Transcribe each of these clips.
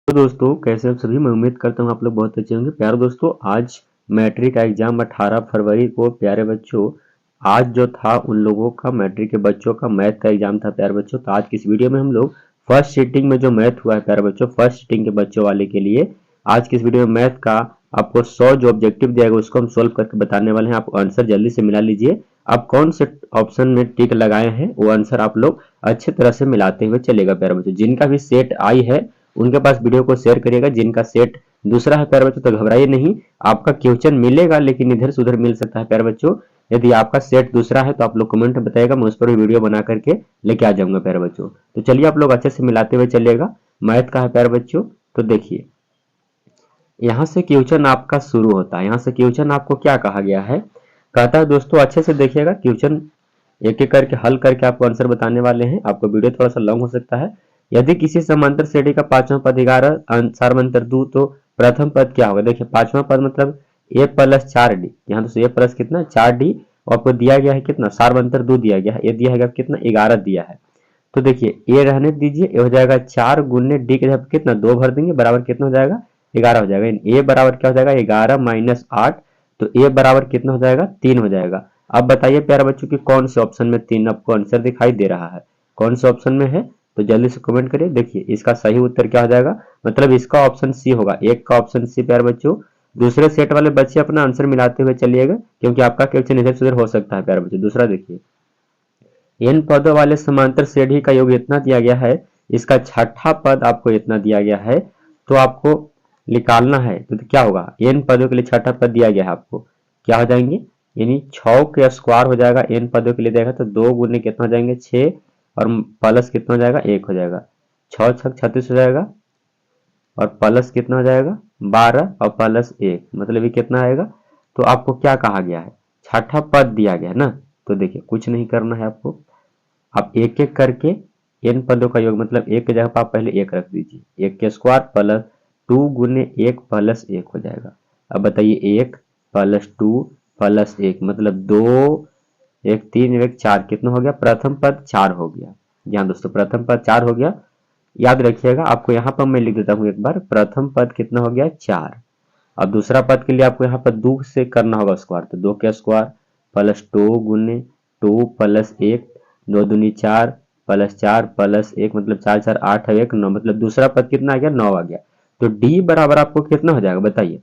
तो दोस्तों कैसे आप सभी। मैं उम्मीद करता हूँ आप लोग बहुत अच्छे होंगे। प्यारे दोस्तों, आज मैट्रिक का एग्जाम 18 फरवरी को। प्यारे बच्चों, आज जो था उन लोगों का मैट्रिक के बच्चों का मैथ का एग्जाम था। प्यारे बच्चों, तो आज की इस वीडियो में हम लोग फर्स्ट सीटिंग में जो मैथ हुआ है प्यारे बच्चों, फर्स्ट सीटिंग के बच्चों वाले के लिए आज की इस वीडियो में मैथ का आपको 100 जो ऑब्जेक्टिव दिया गया उसको हम सोल्व करके बताने वाले हैं। आप आंसर जल्दी से मिला लीजिए। आप कौन से ऑप्शन में टिक लगाए हैं वो आंसर आप लोग अच्छे तरह से मिलाते हुए चलेगा। प्यारे बच्चों, जिनका भी सेट आई है उनके पास वीडियो को शेयर करिएगा। जिनका सेट दूसरा है प्यारे बच्चों तो घबराइए नहीं, आपका क्वेश्चन मिलेगा लेकिन इधर से उधर मिल सकता है। प्यारे बच्चों, यदि आपका सेट दूसरा है तो आप लोग कमेंट में बताइएगा, मैं उस पर भी वीडियो बना करके लेके आ जाऊंगा। प्यारे बच्चों, तो चलिए आप लोग अच्छे से मिलाते हुए चलिएगा। मैथ का है प्यारे बच्चों, तो देखिए यहाँ से क्वेश्चन आपका शुरू होता है। यहाँ से क्वेश्चन आपको क्या कहा गया है, कहता है दोस्तों अच्छे से देखिएगा। क्वेश्चन एक एक करके हल करके आपको आंसर बताने वाले हैं। आपको वीडियो थोड़ा सा लॉन्ग हो सकता है। यदि किसी समांतर श्रेणी का पांचवा पद 11 सारवंतर 2 तो प्रथम पद क्या होगा। देखिए पांचवा पद मतलब a प्लस 4d, यहाँ तो a प्लस कितना 4d, और आपको दिया गया है कितना सारवंतर 2 दिया गया है, ये दिया है कितना 11 दिया है। तो देखिए ए रहने दीजिए, ये हो जाएगा 4 गुने डी के जगह कितना 2 भर देंगे, बराबर कितना हो जाएगा 11 हो जाएगा। ए बराबर क्या हो जाएगा 11 माइनस 8, तो ए बराबर कितना हो जाएगा 3 हो जाएगा। अब बताइए प्यारे बच्चों की कौन से ऑप्शन में 3 आपको आंसर दिखाई दे रहा है, कौन से ऑप्शन में है, तो जल्दी से कमेंट करिए। देखिए इसका सही उत्तर क्या हो जाएगा, मतलब इसका ऑप्शन सी होगा, एक का ऑप्शन सी। प्यारे बच्चों, दूसरे सेट वाले बच्चे अपना आंसर मिलाते हुए चलिएगा क्योंकि आपका क्वेश्चन इधर से उधर हो सकता है। प्यारे बच्चों, दूसरा देखिए n पदों वाले समांतर श्रेणी का योग इतना दिया गया है, इसका छठा पद आपको इतना दिया गया है, तो आपको निकालना है। तो क्या होगा, n पदों के लिए छठा पद दिया गया है, आपको क्या हो जाएंगे, यानी 6 के स्क्वायर हो जाएगा। n पदों के लिए देखा तो 2 गुने कितना हो जाएंगे 6, और प्लस कितना हो जाएगा 1 हो जाएगा, 6 छक 36 हो जाएगा, और प्लस कितना हो जाएगा 12, और प्लस 1 मतलब ये कितना आएगा। तो आपको क्या कहा गया है, छठा पद दिया गया है ना। तो देखिए कुछ नहीं करना है आपको, आप एक एक करके n पदों का योग मतलब एक की जगह पर आप पहले एक रख दीजिए, एक के स्क्वायर प्लस 2 गुने 1 प्लस 1 हो जाएगा। अब बताइए 1 प्लस 2 प्लस 1 मतलब 2, 1 3 1 4 कितना हो गया, प्रथम पद 4 हो गया। यहाँ दोस्तों प्रथम पद 4 हो गया, याद रखिएगा। आपको यहाँ पर मैं लिख देता हूँ एक बार, प्रथम पद कितना हो गया 4। अब दूसरा पद के लिए आपको यहाँ पर 2 से करना होगा स्क्वायर, तो 2 के स्क्वायर प्लस 2 गुने 2 प्लस 1, 2 दूनी 4 प्लस 4 प्लस 1 मतलब 4 4 8 1 9, मतलब दूसरा पद कितना आ गया 9 आ गया। तो डी बराबर आपको कितना हो जाएगा बताइए।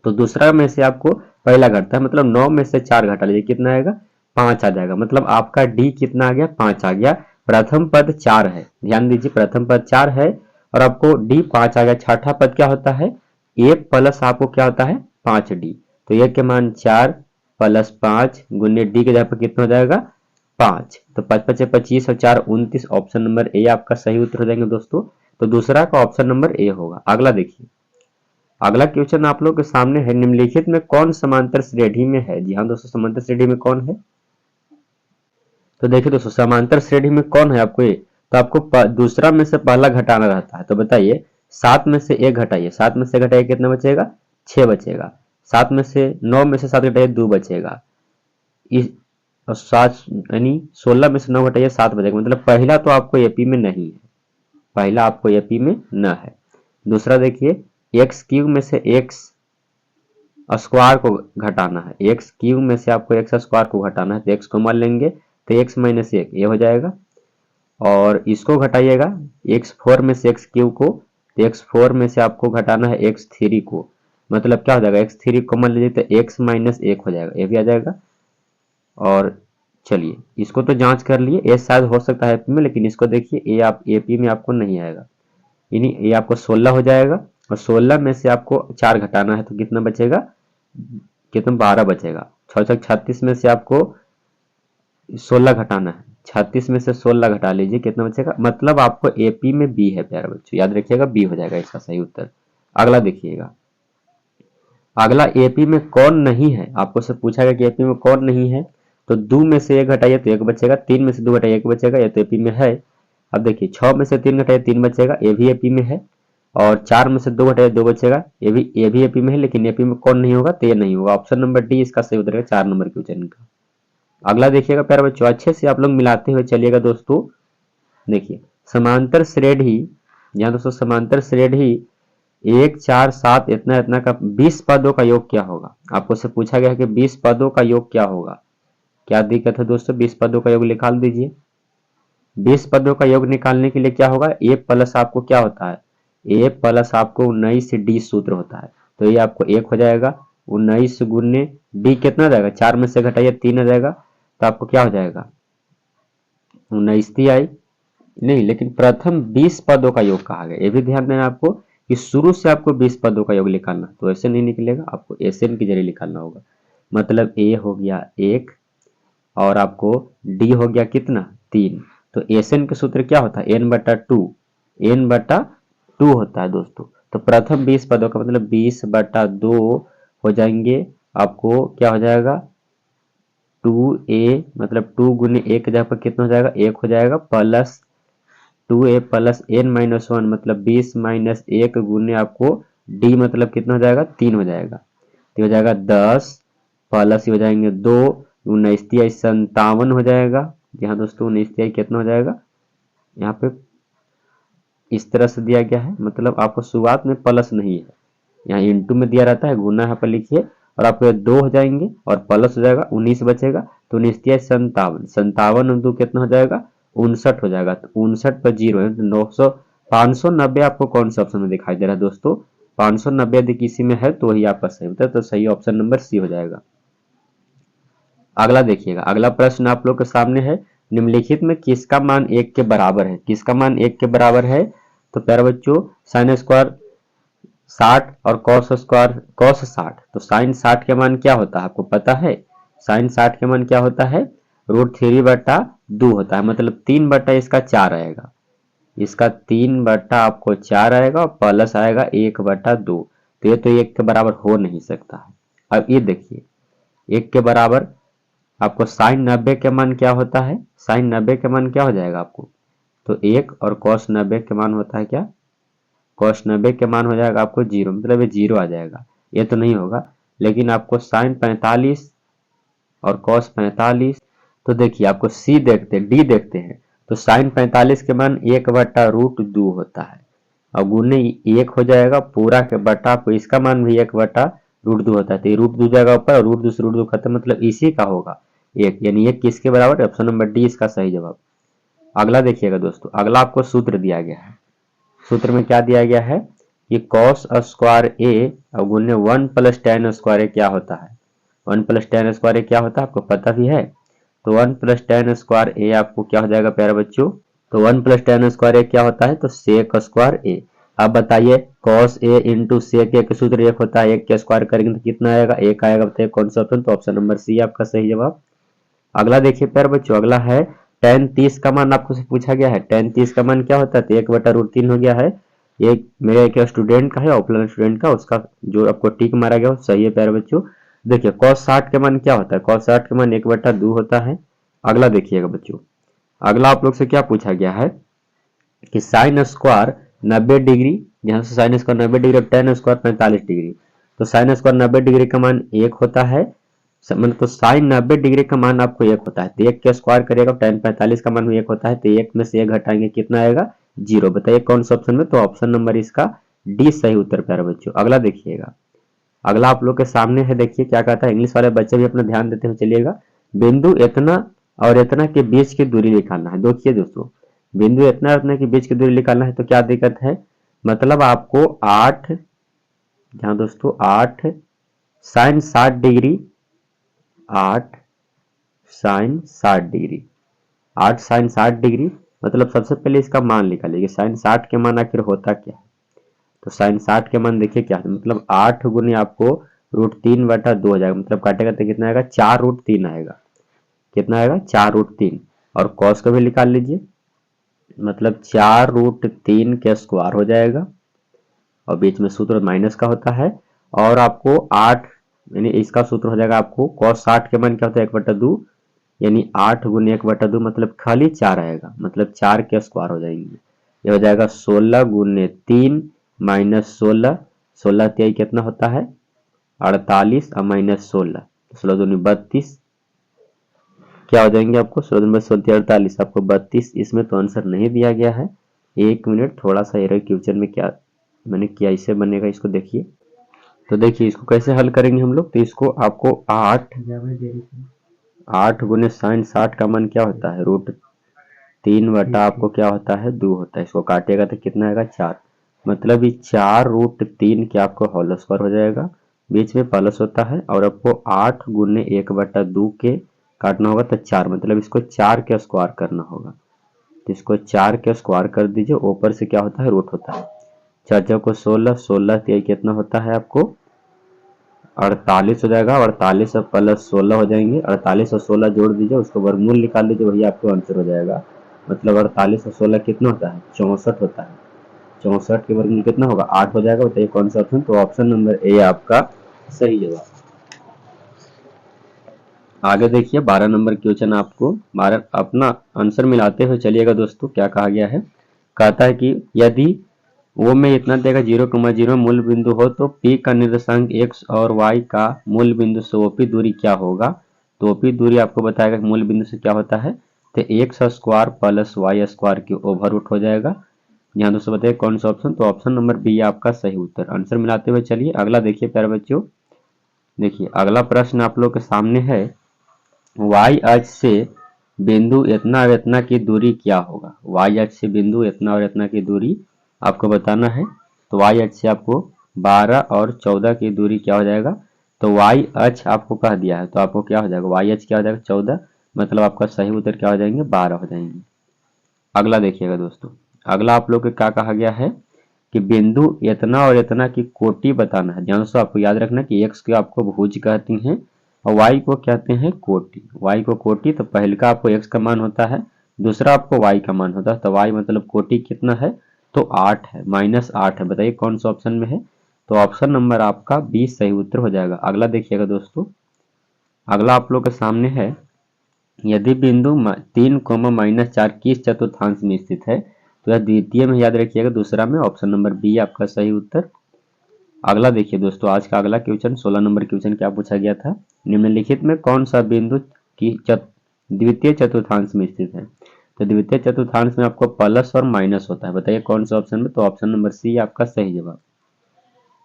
तो दूसरा में से आपको पहला घटता है, मतलब 9 में से 4 घटा लीजिए, कितना आएगा 5 आ जाएगा। मतलब आपका डी कितना आ गया 5 आ गया। प्रथम पद 4 है, ध्यान दीजिए प्रथम पद 4 है और आपको डी 5 आ गया। छठा पद क्या होता है, ए प्लस आपको क्या होता है 5d, तो ए के मान 4 प्लस 5 गुने डी के जगह पर कितना हो जाएगा 5, तो 5 5 25 और 4 29, ऑप्शन नंबर ए आपका सही उत्तर हो जाएंगे दोस्तों। तो दूसरा का ऑप्शन नंबर ए होगा। अगला देखिए, अगला क्वेश्चन आप लोग के सामने है, निम्नलिखित में कौन समांतर श्रेणी में है। जी हाँ दोस्तों, समांतर श्रेणी में कौन है, तो देखिए दोस्तों समांतर श्रेणी में कौन है आपको ये, तो आपको दूसरा में से पहला घटाना रहता है। तो बताइए 7 में से 1 घटाइए, 7 में से घटाइए कितना बचेगा 6 बचेगा, 7 में से 9 में से 7 घटाइए 2 बचेगा, इस और 7 यानी 16 में से 9 घटाइए 7 बचेगा। मतलब पहला तो आपको एपी में नहीं है, पहला आपको एपी में न है। दूसरा देखिए एक्स क्यूब में से एक्स स्क्वायर को घटाना है, एक्स क्यूब में से आपको एक्स स्क्वायर को घटाना है, तो एक्स को मान लेंगे तो एक्स माइनस 1 ये हो जाएगा, और इसको घटाइएगा x4 में से एक्स क्यूब को, तो x4 में से आपको घटाना है x3 को, मतलब क्या हो जाएगा x3 को मान लीजिए तो x माइनस 1 हो जाएगा, ये भी आ जाएगा। और चलिए इसको तो जांच कर लिए, ए शायद हो सकता है एपी में, लेकिन इसको देखिए ए आप एपी में आपको नहीं आएगा, यानी ये आपको 16 हो जाएगा, और 16 में से आपको 4 घटाना है तो कितना बचेगा, कितना 12 बचेगा। 6 6 36 में से आपको 16 घटाना है, 36 में से 16 घटा लीजिए कितना बचेगा, मतलब आपको एपी में बी है प्यारे बच्चों, याद रखिएगा बी हो जाएगा इसका सही उत्तर। अगला देखिएगा, अगला एपी में कौन नहीं है, आपको से पूछा गया कि एपी में कौन नहीं है, तो 2 में से 1 घटाइए तो 1 बचेगा, 3 में से 2 घटाइए 1 बचेगा, ये तो एपी में है। अब देखिए 6 में से 3 घटाइए 3 बचेगा, ये भी एपी में है, और 4 में से 2 घटाइए 2 बचेगा, ये भी एपी में है, लेकिन एपी में कौन नहीं होगा, तो ये नहीं होगा। ऑप्शन नंबर डी इसका सही उत्तर है, 4 नंबर क्वेश्चन का। अगला देखिएगा प्यारे बच्चों, अच्छे से आप लोग मिलाते हुए चलिएगा दोस्तों। देखिए समांतर श्रेणी यहाँ दोस्तों समांतर श्रेणी 1 4 7 इतना इतना का 20 पदों का योग क्या होगा। आपको से पूछा गया है कि 20 पदों का योग क्या होगा। क्या दिक्कत है दोस्तों, 20 पदों का योग निकाल दीजिए। 20 पदों का योग निकालने के लिए क्या होगा, ए प्लस आपको क्या होता है, ए प्लस आपको 19 डी सूत्र होता है। तो ये आपको 1 हो जाएगा, 19 गुने डी कितना जाएगा, 4 में से घटाइए 3 आ जाएगा, तो आपको क्या हो जाएगा 19 डी आई नहीं, लेकिन प्रथम 20 पदों का योग कहा गया। ये भी ध्यान देना आपको कि शुरू से आपको 20 पदों का योग निकालना, तो ऐसे नहीं निकलेगा, आपको एसएन के जरिए निकालना होगा। मतलब ए हो गया 1 और आपको डी हो गया कितना 3। तो एसएन के सूत्र क्या होता है, एन बटा टू, एन बटा टू होता है दोस्तों। तो प्रथम 20 पदों का मतलब 20 बटा 2 हो जाएंगे, आपको क्या हो जाएगा 2a, मतलब 2 गुने 1 जगह पर कितना हो जाएगा 1 हो जाएगा, plus 2a plus N minus 1 मतलब 20 माइनस 1 गुने आपको डी मतलब कितना हो जाएगा 3 हो जाएगा, तो हो जाएगा 10 प्लस हो जाएंगे 2, 19 57 हो जाएगा। यहाँ दोस्तों 19 कितना हो जाएगा, यहाँ पे इस तरह से दिया गया है, मतलब आपको शुरुआत में प्लस नहीं है, यहाँ इंटू में दिया रहता है, गुना यहाँ पर लिखिए और आपके 2 हो जाएंगे और प्लस हो जाएगा 19 बचेगा, तो 19 57, 57 और 2 कितना हो जाएगा 59 हो जाएगा। तो 59 पर 0 है, तो 900 590 आपको कौन सा ऑप्शन में दिखाई दे रहा है दोस्तों, 590 यदि किसी में है तो वही आपका सही होता है, तो सही ऑप्शन नंबर सी हो जाएगा। अगला देखिएगा, अगला प्रश्न आप लोग के सामने है, निम्नलिखित में किसका मान 1 के बराबर है, किसका मान 1 के बराबर है। तो प्यारे बच्चों साइन स्क्वायर 60 और कॉस स्क्वायर कॉस 60, तो साइन 60 के मान क्या होता है आपको पता है, साइन 60 के मान क्या होता है √3 बटा 2 होता है, मतलब 3 बटा इसका 4 आएगा, इसका 3 बटा आपको 4 आएगा और प्लस आएगा 1 बटा 2, तो ये तो 1 के बराबर हो नहीं सकता है। अब ये देखिए 1 के बराबर आपको साइन 90 के मान क्या होता है, साइन 90 के मान क्या हो जाएगा आपको, तो 1 और कॉस 90 के मान होता है क्या, कॉस 90 के मान हो जाएगा आपको 0, मतलब ये 0 आ जाएगा, ये तो नहीं होगा। लेकिन आपको साइन 45 और कॉस 45, तो देखिए आपको सी देखते हैं डी देखते हैं, तो साइन 45 के मान 1 बटा √2 होता है और गुने 1 हो जाएगा पूरा के बटा, आपको इसका मान भी 1 बटा √2 होता है, तो ये √2 जाएगा ऊपर और √2 से √2 खत्म, मतलब इसी का होगा 1, यानी 1 किसके बराबर, ऑप्शन नंबर डी इसका सही जवाब। अगला देखिएगा दोस्तों, अगला आपको सूत्र दिया गया है, सूत्र में क्या दिया गया है कि कॉस स्क्वायर ए और गुने 1 प्लस टेन स्क्वायर ए क्या होता है, 1 प्लस टेन स्क्वायर ए क्या होता है आपको पता भी है, तो 1 प्लस टेन स्क्वायर ए आपको क्या हो जाएगा प्यारे बच्चों, तो 1 प्लस टेन स्क्वायर ए क्या होता है, तो सेक स्क्वायर ए। अब बताइए कॉस ए इंटू सेक ए का सूत्र 1 होता है, 1 के स्क्वायर करेंगे तो कितना आएगा 1 आएगा, बताइए कौन सा ऑप्शन, तो ऑप्शन नंबर सी आपका सही जवाब। अगला देखिए प्यारे बच्चों, अगला है tan 30 का मान आपको से पूछा गया है, tan 30 का मान क्या होता है, तो 1 बटा √3 हो गया है, एक मेरे एक स्टूडेंट का है ऑफलाइन स्टूडेंट का, उसका जो आपको टिक मारा गया सही है प्यारे बच्चों। देखिए cos 60 के मान क्या होता है, cos 60 के मान 1 बटा 2 होता है। अगला देखिएगा बच्चों, अगला आप लोग से क्या पूछा गया है कि साइन स्क्वायर 90 डिग्री, यहाँ से साइन स्क्वायर 90 डिग्री और टेन स्क्वायर 45 डिग्री, तो साइन स्क्वायर 90 डिग्री का मान 1 होता है, मतलब तो साइन 90 डिग्री का मान आपको 1 होता है, तो 1 के स्क्वायर करिएगा tan 45 का मान भी 1 होता है, तो 1 में से 1 घटाएंगे कितना आएगा 0, बताइए कौन सा ऑप्शन में, तो ऑप्शन नंबर इसका डी सही उत्तर प्यारे बच्चों। अगला देखिएगा, अगला आप लोग के सामने है, देखिए क्या कहता है, इंग्लिश वाले बच्चे भी अपना ध्यान देते हुए चलिएगा, बिंदु इतना और इतना के बीच की दूरी निकालना है। देखिए दोस्तों बिंदु इतना और इतना के बीच की दूरी निकालना है, तो क्या दिक्कत है, मतलब आपको 8, जहाँ दोस्तों 8 sine 60 degree, 8 sine 60 degree, 8 sine 60 degree, मतलब सबसे पहले इसका मान निकालिए, साइन 60 के मान आखिर होता क्या है, तो साइन 60 के मान देखिए क्या है, मतलब 8 गुने आपको √3 बटा 2 हो जाएगा, मतलब काटेगा तो कितना आएगा 4√3 आएगा, कितना आएगा 4√3, और कॉस का भी निकाल लीजिए, मतलब 4√3 के स्क्वायर हो जाएगा और बीच में सूत्र माइनस का होता है, और आपको 8 यानी इसका सूत्र हो जाएगा आपको cos 60 के मान क्या होता है 1 बटा 2, यानी 8 गुने 1 बटा 2 मतलब खाली 4 आएगा, मतलब 4 के स्क्वायर हो जाएंगे, ये हो जाएगा 16 गुने 3 माइनस 16, 16 तिहाई कितना होता है 48 और माइनस 16, 16 दूनी 32, क्या हो जाएंगे आपको 16 दूनी 16 48, आपको 32, इसमें तो आंसर नहीं दिया गया है, एक मिनट, थोड़ा सा एरर क्वेश्चन में क्या मैंने किया, इससे बनेगा, इसको देखिए। तो देखिए इसको कैसे हल करेंगे हम लोग। तो इसको आपको 8 गुने साइन 60 का मान क्या होता है, √3 बटा आपको क्या होता है, 2 होता है। इसको काटेगा तो कितना आएगा, 4। मतलब ये 4√3 क्या आपको होल स्क्वायर हो जाएगा, बीच में प्लस होता है, और आपको 8 गुने 1/2 के काटना होगा तो 4, मतलब इसको 4 के स्क्वायर करना होगा। तो इसको 4 के स्क्वायर कर दीजिए, ऊपर से क्या होता है, रूट होता है। 4 को 16, 16 ये कितना होता है आपको 48 हो जाएगा, 48 और प्लस 16 हो जाएंगे, 48 और 16 जोड़ दीजिए, उसको वर्गमूल निकाल लीजिए, वही आपको आंसर हो जाएगा। मतलब 48 और 16 कितना होता है, 64 होता है। 64 के वर्गमूल कितना होगा, 8 हो जाएगा। बताइए कौन सा ऑप्शन, तो ऑप्शन नंबर ए आपका सही जवाब। आगे देखिए 12 नंबर क्वेश्चन, आपको 12 अपना आंसर मिलाते हुए चलिएगा दोस्तों। क्या कहा गया है, कहता है कि यदि वो में इतना देगा 0,0 मूल बिंदु हो तो P का निर्देशांक x और y का मूल बिंदु से OP दूरी क्या होगा। तो OP दूरी आपको बताएगा मूल बिंदु से क्या होता है, तो x square plus y square की ओवर रूट हो जाएगा। यहाँ दोस्तों बताइए कौन सा ऑप्शन, तो ऑप्शन नंबर बी आपका सही उत्तर। आंसर मिलाते हुए चलिए अगला देखिए प्यारे बच्चों। देखिए अगला प्रश्न आप लोग के सामने है, y अक्ष से बिंदु इतना और इतना की दूरी क्या होगा। y अक्ष से बिंदु इतना और इतना की दूरी आपको बताना है। तो y अक्ष से आपको 12 और 14 की दूरी क्या हो जाएगा, तो y अक्ष आपको कह दिया है, तो आपको क्या हो जाएगा, y अक्ष क्या हो जाएगा 14, मतलब आपका सही उत्तर क्या हो जाएंगे, 12 हो जाएंगे। अगला देखिएगा दोस्तों, अगला आप लोग को क्या कहा गया है कि बिंदु इतना और इतना की कोटि बताना है। ध्यान से आपको याद रखना कि x को आपको भुज कहती हैं और y को कहते हैं कोटि। y को कोटि, तो पहले का आपको x का मान होता है, दूसरा आपको y का मान होता है। तो y मतलब कोटि कितना है, तो 8 है, -8 है। बताइए कौन सा ऑप्शन में है, तो ऑप्शन नंबर आपका 20 सही उत्तर हो जाएगा। अगला देखिएगा दोस्तों, अगला आप लोग के सामने है, यदि बिंदु 3, -4 किस चतुर्थांश में स्थित है। तो यह द्वितीय में याद रखिएगा, दूसरा में, ऑप्शन नंबर बी आपका सही उत्तर। अगला देखिए दोस्तों, आज का अगला क्वेश्चन 16 नंबर क्वेश्चन क्या पूछा गया था, निम्नलिखित में कौन सा बिंदु की द्वितीय चतुर्थांश में स्थित है। तो द्वितीय चतुर्थांश में आपको प्लस और माइनस होता है। बताइए कौन सा ऑप्शन में, तो ऑप्शन नंबर सी आपका सही जवाब।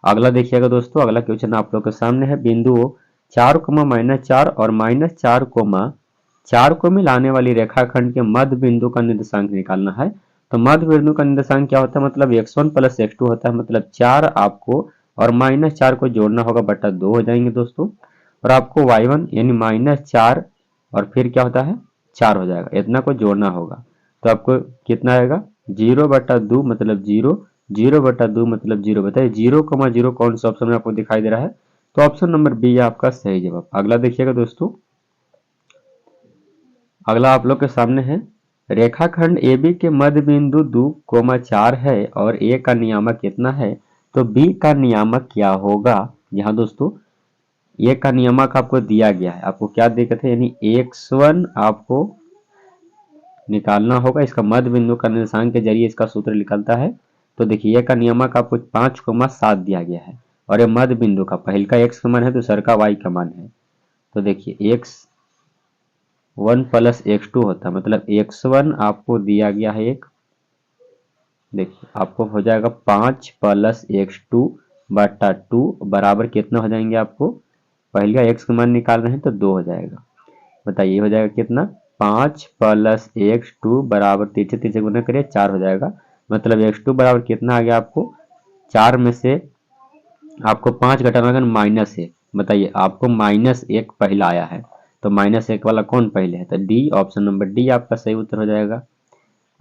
अगला देखिएगा दोस्तों, अगला क्वेश्चन आप लोग के सामने है, बिंदुओं 4, और -4 को मिलाने वाली रेखाखंड के मध्य बिंदु का निर्देशांक निकालना है। तो मध्य बिंदु का निर्देशांक क्या होता है, मतलब x1 प्लस x2 होता है, मतलब 4 आपको और -4 को जोड़ना होगा, बटा 2 हो जाएंगे दोस्तों। और आपको y1 यानी -4 और फिर क्या होता है 4 हो जाएगा, इतना को जोड़ना होगा। तो आपको कितना आएगा, 0/2 मतलब 0, 0/2 मतलब 0। बताइए 0,0 कौन सा ऑप्शन में आपको दिखाई दे रहा है, तो ऑप्शन नंबर बी आपका सही जवाब। अगला देखिएगा दोस्तों, अगला आप लोग के सामने है, रेखाखंड AB के मध्य बिंदु 2,4 है और A का नियामक कितना है, तो B का नियामक क्या होगा। यहाँ दोस्तों A का नियामक आपको दिया गया है, आपको क्या दिक्कत है, यानी x1 आपको निकालना होगा, इसका मध्य बिंदु का निर्देशांक के जरिए इसका सूत्र निकलता है। तो देखिए A का नियामक आपको 5,7 दिया गया है, और ये मध्य बिंदु का पहले का x का मान है, दूसरा का y का मान है। तो देखिए x1 प्लस x2 होता है, मतलब x1 आपको दिया गया है एक, देखिए आपको हो जाएगा 5 प्लस x2/2 बराबर कितना हो जाएंगे, आपको पहले का x का मान निकाल रहे हैं तो 2 हो जाएगा। बताइए हो जाएगा कितना, 5 प्लस x2 बराबर तीसरे तीसरे गुना करिए 4 हो जाएगा। मतलब x2 बराबर कितना आ गया आपको, 4 में से आपको 5 घटाना होगा -1। बताइए आपको -1 पहला आया है, तो -1 वाला कौन पहले है, तो डी, ऑप्शन नंबर डी आपका सही उत्तर हो जाएगा।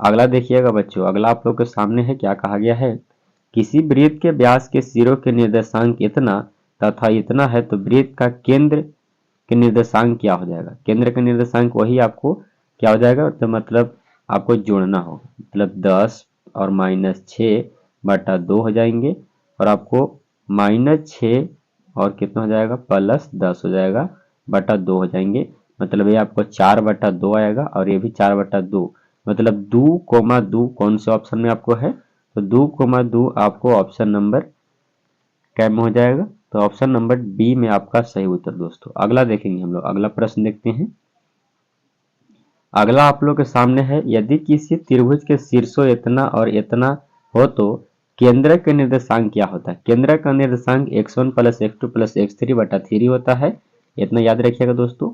अगला देखिएगा बच्चों, अगला आप लोग के सामने है, क्या कहा गया है, किसी वृत्त के व्यास के सिरों के निर्देशांक इतना तथा इतना है तो वृत्त का केंद्र के निर्देशांक क्या हो जाएगा। केंद्र का निर्देशांक वही आपको क्या हो जाएगा, तो मतलब आपको जोड़ना होगा, मतलब 10 और -6/2 हो जाएंगे, और आपको -6 और कितना हो जाएगा, +10 हो जाएगा, बटा 2 हो जाएंगे। मतलब ये आपको 4/2 आएगा, और ये भी 4/2, मतलब 2,2 कौन से ऑप्शन में आपको है, तो 2,2 आपको ऑप्शन नंबर क्या में हो जाएगा, तो ऑप्शन नंबर बी में आपका सही उत्तर दोस्तों। अगला देखेंगे हम लोग, अगला प्रश्न देखते हैं। अगला आप लोग के सामने है, यदि किसी त्रिभुज के शीर्षों इतना और इतना हो तो केंद्र का निर्देशांक क्या होता है। केंद्र का निर्देशांक x1 plus x2 plus x3 बटा 3 होता है, इतना याद रखिएगा दोस्तों।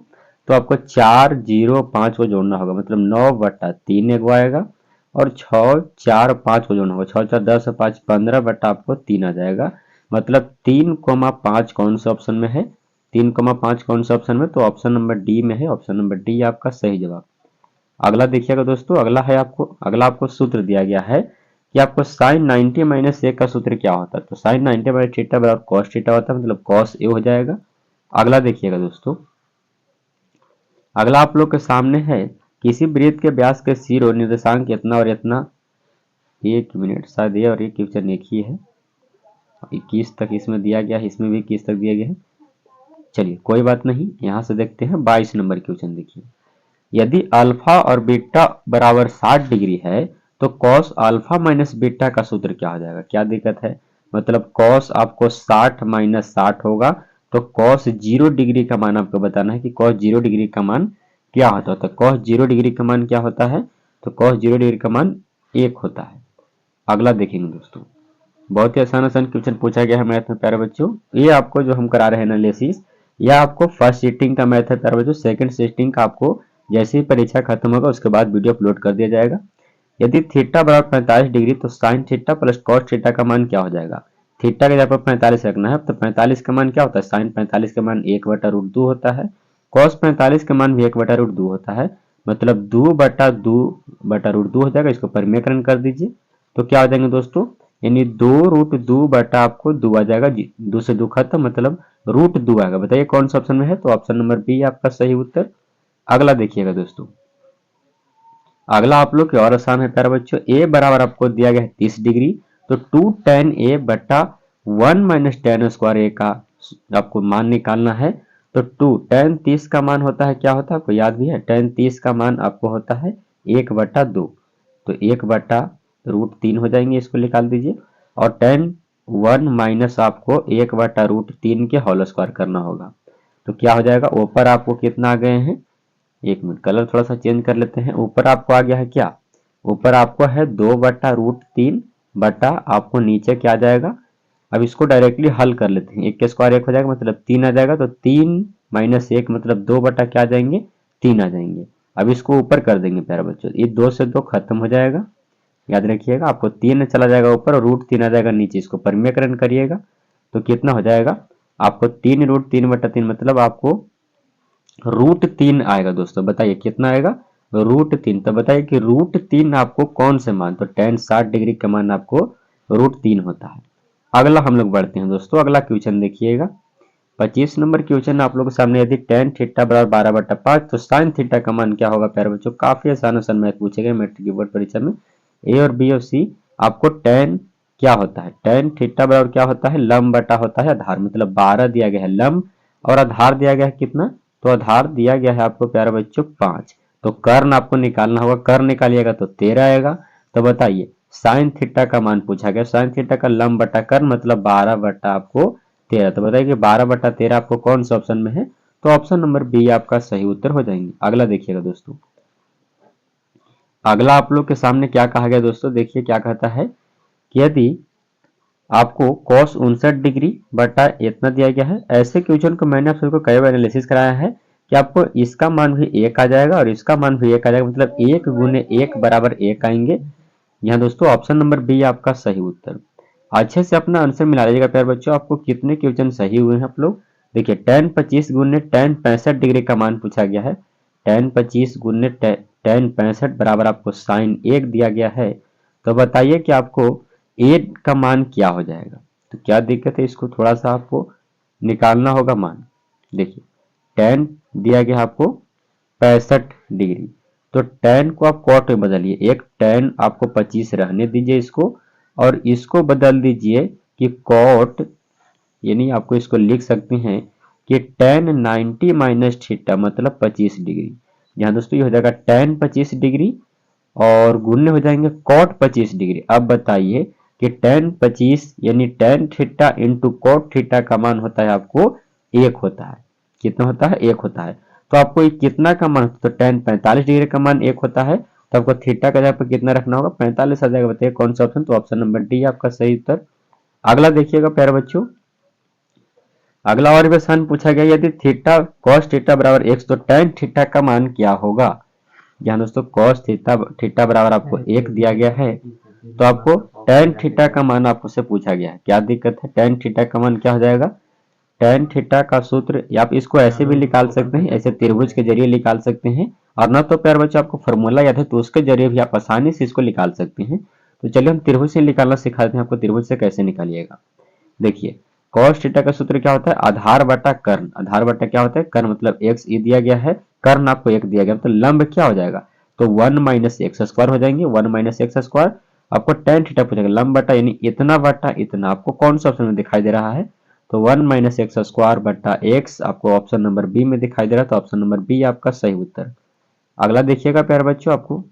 तो आपको 4 0 5 को जोड़ना होगा, मतलब 9 बटा 3 एगो आएगा, और 6 4 5 को जोड़ना होगा, 6 4 10 5 15 बटा आपको 3 आ जाएगा। मतलब 3,5 कौन से ऑप्शन में है, 3,5 कौन से ऑप्शन में, तो ऑप्शन नंबर डी में है, ऑप्शन नंबर डी आपका सही जवाब। अगला देखिएगा दोस्तों, अगला आपको सूत्र दिया गया है कि आपको साइन 90 माइनस ए का सूत्र क्या होता है। तो साइन 90 माइनस थीटा बराबर कॉस थीटा होता है, मतलब कॉस ए हो जाएगा। अगला देखिएगा दोस्तों, अगला आप लोग के सामने है, किसी वृत्त के व्यास के सिर और निर्देशांक इतना और इतना, 1 मिनट, शायद ये और ये क्वेश्चन एक ही है, 21 तक इसमें दिया गया है, इसमें भी 21 तक दिया गया है। चलिए कोई बात नहीं, यहां से देखते हैं 22 नंबर क्वेश्चन। देखिए, यदि अल्फा और बीटा बराबर 60 डिग्री है तो कॉस अल्फा माइनस बीटा का सूत्र क्या हो जाएगा। क्या दिक्कत है, मतलब कॉस आपको 60 माइनस 60 होगा, तो कॉस 0 डिग्री का मान आपको बताना है कि कॉस 0 डिग्री का मान क्या होता है। तो कॉस 0 डिग्री का मान क्या होता है, तो कॉस 0 डिग्री का मान 1 होता है। अगला देखेंगे दोस्तों, बहुत ही आसान आसान क्वेश्चन पूछा गया है मैथ में प्यारे बच्चों। ये आपको जो हम करा रहे हैं एनालिसिस, यह आपको फर्स्ट सीटिंग का मैथ है प्यारे बच्चों। सेकंड सीटिंग का आपको जैसे ही परीक्षा खत्म होगा उसके बाद वीडियो अपलोड कर दिया जाएगा। यदि थीटा बराबर 45 डिग्री तो sine theta plus cos theta का मान क्या हो जाएगा। थीटा के जगह पर 45 रखना है, तो 45 का मान क्या होता है, साइन 45 का मान 1/√2 होता है, कॉस 45 का मान भी 1/√2 होता है, मतलब 2/2 हो जाएगा। इसको परिमेयकरण कर दीजिए, तो क्या हो जाएंगे दोस्तों, यानी 2√2 बटा आपको 2 आ जाएगा, 2 से 2 खत्म, मतलब √2 आएगा। बताइए कौन सा ऑप्शन में है, तो ऑप्शन नंबर बी आपका सही उत्तर। अगला देखिएगा दोस्तों, अगला आप लोग की और आसान है प्यारे बच्चों। ए बराबर आपको दिया गया है 30 डिग्री, तो 2 tan ए बटा 1 माइनस टेन स्क्वायर ए का आपको मान निकालना है। तो 2 tan 30 का मान होता है, क्या होता है आपको याद भी है, tan 30 का मान आपको होता है 1/2, तो 1/√3 हो जाएंगे, इसको निकाल दीजिए। और tan 1 माइनस आपको 1/√3 के होल स्क्वायर करना होगा, तो क्या हो जाएगा, ऊपर आपको कितना आ गए हैं, 1 मिनट, कलर थोड़ा सा चेंज कर लेते हैं। ऊपर आपको आ गया है क्या, ऊपर आपको है 2/√3 बटा आपको नीचे क्या आ जाएगा। अब इसको डायरेक्टली हल कर लेते हैं, 1 के स्क्वायर 1 हो जाएगा, मतलब 3 आ जाएगा, तो 3 माइनस 1 मतलब 2 बटा क्या आ जाएंगे, 3 आ जाएंगे। अब इसको ऊपर कर देंगे प्यारे बच्चों, ये 2 से 2 खत्म हो जाएगा, याद रखिएगा, आपको 3 चला जाएगा ऊपर और √3 आ जाएगा नीचे, इसको परिमेयकरण करिएगा, तो कितना हो जाएगा आपको 3√3/3, मतलब आपको √3 आएगा दोस्तों। बताइए कितना आएगा, √3। तो बताइए कि √3 आपको कौन से मान, तो tan 60 डिग्री का मान आपको √3 होता है। अगला हम लोग बढ़ते हैं दोस्तों, अगला क्वेश्चन देखिएगा, 25 नंबर क्वेश्चन आप लोगों के सामने। यदि tan थीटा बराबर 12/5 तो sin थीटा का मान क्या होगा प्यारे बच्चों। काफी आसान आसान मैथ पूछे गए मैट्रिक की बोर्ड परीक्षा में। ए और बी और सी, आपको tan क्या होता है, tan थीटा बराबर क्या होता है, लंब बटा होता है आधार, मतलब 12 दिया गया है लंब, और आधार दिया गया है कितना, तो आधार दिया गया है आपको प्यारे बच्चों 5। तो कर्ण आपको निकालना होगा, कर्ण निकालिएगा तो 13 आएगा। तो बताइए साइन थीटा का मान पूछा गया, साइन थीटा का लंब बटा कर्ण मतलब 12 बटा आपको 13। तो बताइए कि 12/13 आपको कौन सा ऑप्शन में है, तो ऑप्शन नंबर बी आपका सही उत्तर हो जाएंगे। अगला देखिएगा दोस्तों, अगला आप लोग के सामने क्या कहा गया दोस्तों, देखिए क्या कहता है कि यदि आपको cos 59 डिग्री बटा इतना दिया गया है, ऐसे क्वेश्चन को मैंने आप सबको कई बार एनालिसिस कराया है कि आपको इसका मान भी 1 आ जाएगा और इसका मान भी 1 आ जाएगा, मतलब 1 गुने 1 बराबर 1 आएंगे। यहाँ दोस्तों ऑप्शन नंबर बी आपका सही उत्तर। अच्छे से अपना आंसर मिला लीजिएगा प्यारे बच्चों, आपको कितने क्वेश्चन सही हुए हैं आप लोग। देखिए tan 25 गुने tan 65 डिग्री का मान पूछा गया है, tan 25 गुने tan 65 बराबर आपको साइन 1 दिया गया है। तो बताइए कि आपको ए का मान क्या हो जाएगा, तो क्या दिक्कत है, इसको थोड़ा सा आपको निकालना होगा मान। देखिए tan दिया गया आपको 65 डिग्री, तो tan को आप कॉट में बदलिए, एक tan आपको 25 रहने दीजिए इसको, और इसको बदल दीजिए कि कॉट, यानी आपको इसको लिख सकते हैं कि tan 90 माइनस थीटा मतलब 25 डिग्री। यहाँ दोस्तों ये हो जाएगा tan 25 डिग्री और गुणने हो जाएंगे cot 25 डिग्री। अब बताइए कि tan 25 यानी tan theta into cot theta का मान होता है आपको 1 होता है, कितना होता है, 1 होता है। तो आपको ये कितना का मान, तो tan 45 डिग्री का मान 1 होता है, तो आपको थीटा का जगह पर कितना रखना होगा, 45 आ जाएगा। बताइए कौन सा ऑप्शन, तो ऑप्शन नंबर डी आपका सही उत्तर। अगला देखिएगा प्यारे बच्चों, अगला और भी आसान पूछा गया, यदि थीटा cos थीटा बराबर x तो tan थीटा का मान क्या होगा। यहाँ दोस्तों cos थीटा बराबर आपको 1 दिया गया है, तो आपको tan थीटा का मान आपको से पूछा गया है। क्या दिक्कत है, tan थीटा का मान क्या हो जाएगा, tan थीटा का सूत्र, या आप इसको ऐसे भी निकाल सकते हैं, ऐसे त्रिभुज के जरिए निकाल सकते हैं, और ना तो प्यारे बच्चों आपको फॉर्मूला याद है तो उसके जरिए भी आप आसानी से इसको निकाल सकते हैं। तो चलिए हम त्रिभुज से निकालना सिखाते हैं आपको, त्रिभुज से कैसे निकालिएगा। देखिए cos थीटा का सूत्र क्या होता है, आधार बटा कर्ण। आधार बटा क्या होता है, कर्ण मतलब x ये दिया गया है, कर्ण आपको 1 दिया गया, तो लंब क्या हो जाएगा, तो 1 माइनस एक्स स्क्वायर हो जाएंगे, 1 माइनस एक्स स्क्वायर। आपको tan थीटा पूछेगा, लंब बटा यानी इतना बटा इतना, आपको कौन सा ऑप्शन में दिखाई दे रहा है, तो 1 माइनस एक्स स्क्वायर बटा एक्स आपको ऑप्शन नंबर बी में दिखाई दे रहा है, तो ऑप्शन नंबर बी आपका सही उत्तर। अगला देखिएगा प्यारे बच्चों, आपको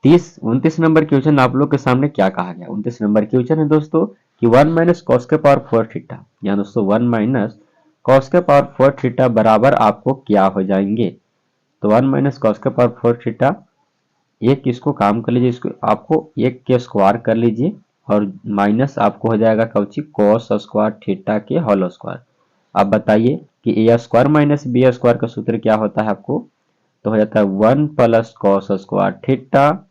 29 नंबर क्वेश्चन आप लोग के सामने क्या कहा गया। 29 नंबर क्वेश्चन है दोस्तों कि 1 माइनस कॉस के पावर 4 थीटा, यहाँ दोस्तों 1 माइनस कॉस के पावर 4 थीटा बराबर आपको क्या हो जाएंगे, तो 1 माइनस कॉस के पावर 4 थीटा, एक इसको काम कर लीजिए, इसको आपको एक के स्क्वायर कर लीजिए, और माइनस आपको हो जाएगा कौची, कॉस स्क्वायर थीटा के होल स्क्वायर। आप बताइए कि ए स्क्वायर माइनस बी स्क्वायर का सूत्र क्या होता है आपको, तो हो जाता है 1 प्लस कॉस स्क्वायर थीटा,